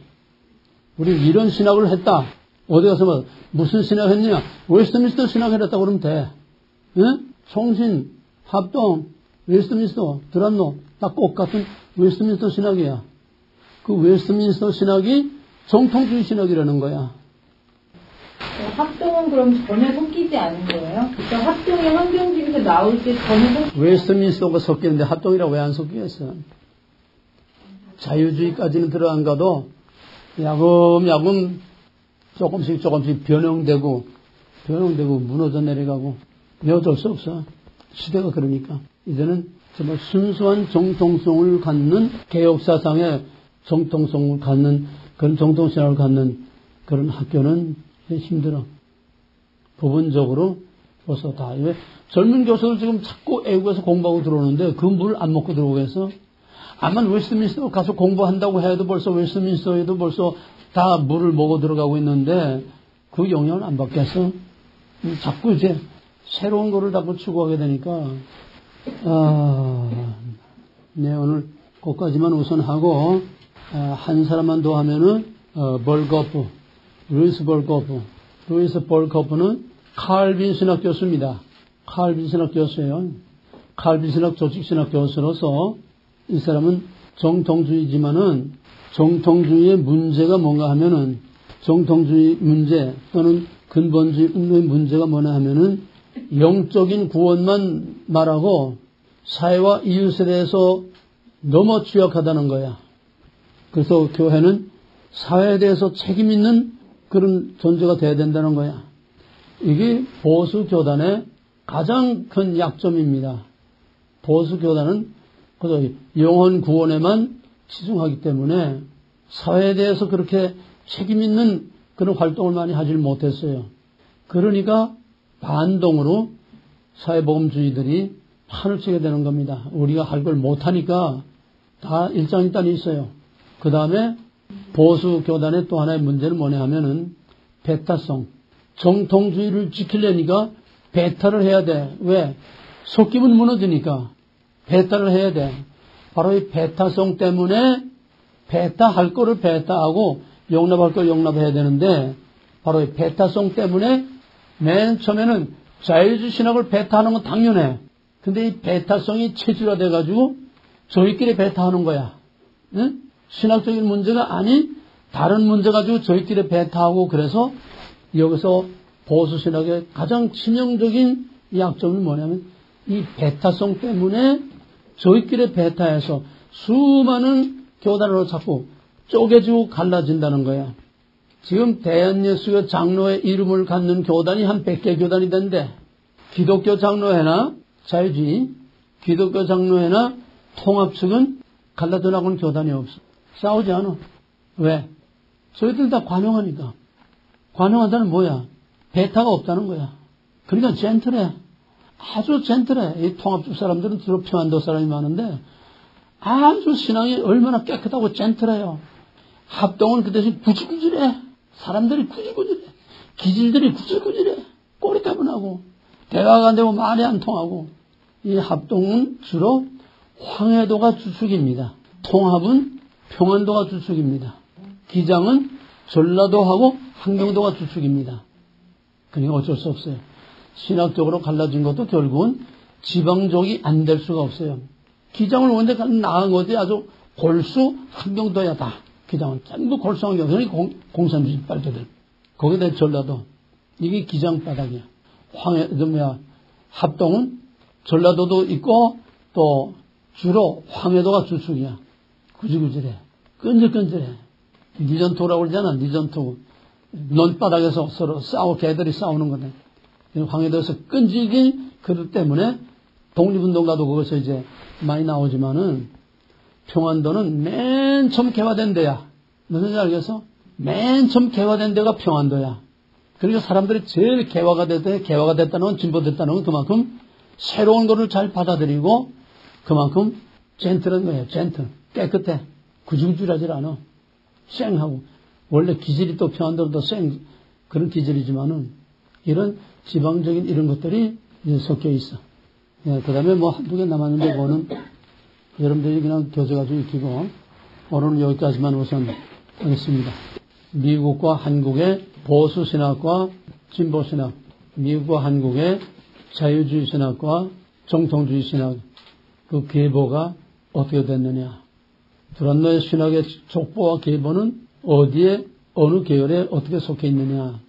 우리 이런 신학을 했다. 어디 가서 무슨 신학 했냐? 웨스트민스터 신학을 했다고 그러면 돼. 응? 총신, 합동, 웨스트민스터, 두란노 다 똑같은 웨스트민스터 신학이야. 그 웨스트민스터 신학이 정통주의 신학이라는 거야. 합동은 그럼 전혀 섞이지 않은 거예요? 그러니까 합동이 환경직에서 나올 때 전혀 섞이지 웨스트민스터가 섞이는데 합동이라고 왜 안 섞이겠어? 자유주의까지는 들어간 가도 야금야금 조금씩 변형되고 무너져 내려가고 어쩔 수 없어. 시대가 그러니까. 이제는 정말 순수한 정통성을 갖는 개혁사상의 정통성을 갖는 그런 정통신학을 갖는 그런 학교는 힘들어. 부분적으로 벌써 다. 왜 젊은 교수들 지금 자꾸 애국에서 공부하고 들어오는데 그 물 안 먹고 들어오겠어? 아마 웨스트민스터 가서 공부한다고 해도 벌써 웨스트민스터에도 벌써 다 물을 먹어 들어가고 있는데 그 영향을 안 받겠어? 자꾸 이제 새로운 거를 자꾸 추구하게 되니까 네, 오늘 거기까지만 우선 하고 한 사람만 더 하면은 루이스 벌거프는 칼빈 신학 교수입니다. 칼빈 신학 교수예요. 칼빈 신학 조직신학 교수로서 이 사람은 정통주의지만은 정통주의의 문제가 뭔가 하면은 정통주의 문제 또는 근본주의 운동의 문제가 뭐냐 하면은 영적인 구원만 말하고 사회와 이웃에 대해서 너무 취약하다는 거야. 그래서 교회는 사회에 대해서 책임 있는 그런 존재가 돼야 된다는 거야. 이게 보수 교단의 가장 큰 약점입니다. 보수 교단은 그래서 영혼 구원에만 치중하기 때문에 사회에 대해서 그렇게 책임 있는 그런 활동을 많이 하질 못했어요. 그러니까 반동으로 사회복음주의들이 판을 치게 되는 겁니다. 우리가 할 걸 못하니까 다 일장일단이 있어요. 그 다음에 보수 교단의 또 하나의 문제는 뭐냐 하면은 배타성. 정통주의를 지키려니까 배타를 해야 돼. 왜? 섞이면 무너지니까 배타를 해야 돼. 바로 이 배타성 때문에 배타할 거를 배타하고 용납할 걸 용납해야 되는데 바로 이 배타성 때문에 맨 처음에는 자유주의 신학을 배타하는 건 당연해. 근데 이 배타성이 체질화돼가지고 저희끼리 배타하는 거야. 응? 신학적인 문제가 아닌 다른 문제 가지고 저희끼리 배타하고 그래서 여기서 보수신학의 가장 치명적인 약점은 뭐냐면 이 배타성 때문에 저희끼리 배타해서 수많은 교단으로 자꾸 쪼개지고 갈라진다는 거야. 지금 대한예수교 장로의 이름을 갖는 교단이 한 100개 교단이 된대. 기독교 장로회나 자유주의, 기독교 장로회나 통합 측은 갈라져 나가는 교단이 없어. 싸우지 않아. 왜? 저희들 다 관용하니까. 관용한다는 뭐야? 배타가 없다는 거야. 그러니까 젠틀해. 아주 젠틀해. 이 통합적 사람들은 주로 평안도 사람이 많은데 아주 신앙이 얼마나 깨끗하고 젠틀해요. 합동은 그 대신 구질구질해. 사람들이 구질구질해. 기질들이 구질구질해. 꼬리까분하고 대화가 안 되고 말이 안 통하고. 이 합동은 주로 황해도가 주축입니다. 통합은 평안도가 주축입니다. 기장은 전라도하고 함경도가 주축입니다. 그러니까 어쩔 수 없어요. 신학적으로 갈라진 것도 결국은 지방적이 안 될 수가 없어요. 기장을 원래 나간 것이 아주 골수 함경도야 다. 기장은 전부 골수 함경도. 그러니까 공산주의 빨대들. 거기다 전라도. 이게 기장 바닥이야. 합동은 전라도도 있고 또 주로 황해도가 주축이야. 구질구질해. 끈질끈질해. 니전투라고 그러잖아. 니전투. 논바닥에서 서로 개들이 싸우는 거네. 황해도에서 끈질긴 그릇 때문에 독립운동가도 거기서 이제 많이 나오지만은 평안도는 맨 처음 개화된 데야. 무슨 줄 알겠어? 맨 처음 개화된 데가 평안도야. 그러니까 사람들이 제일 개화가 됐다는 건 진보됐다는 건 그만큼 새로운 거를 잘 받아들이고 그만큼 젠틀한 거예요. 젠틀. 깨끗해. 구질구질하지 않아. 쌩하고. 원래 기질이 또 평안도는 더 쌩 그런 기질이지만은 이런 지방적인 이런 것들이 이제 섞여 있어. 예, 그 다음에 뭐 한두 개 남았는데 그거는 여러분들이 그냥 교재가지고 익히고 오늘은 여기까지만 우선 하겠습니다. 미국과 한국의 보수신학과 진보신학, 미국과 한국의 자유주의 신학과 정통주의 신학 그 계보가 어떻게 됐느냐. 두란노의 신학의 족보와 계보는 어디에 어느 계열에 어떻게 속해 있느냐.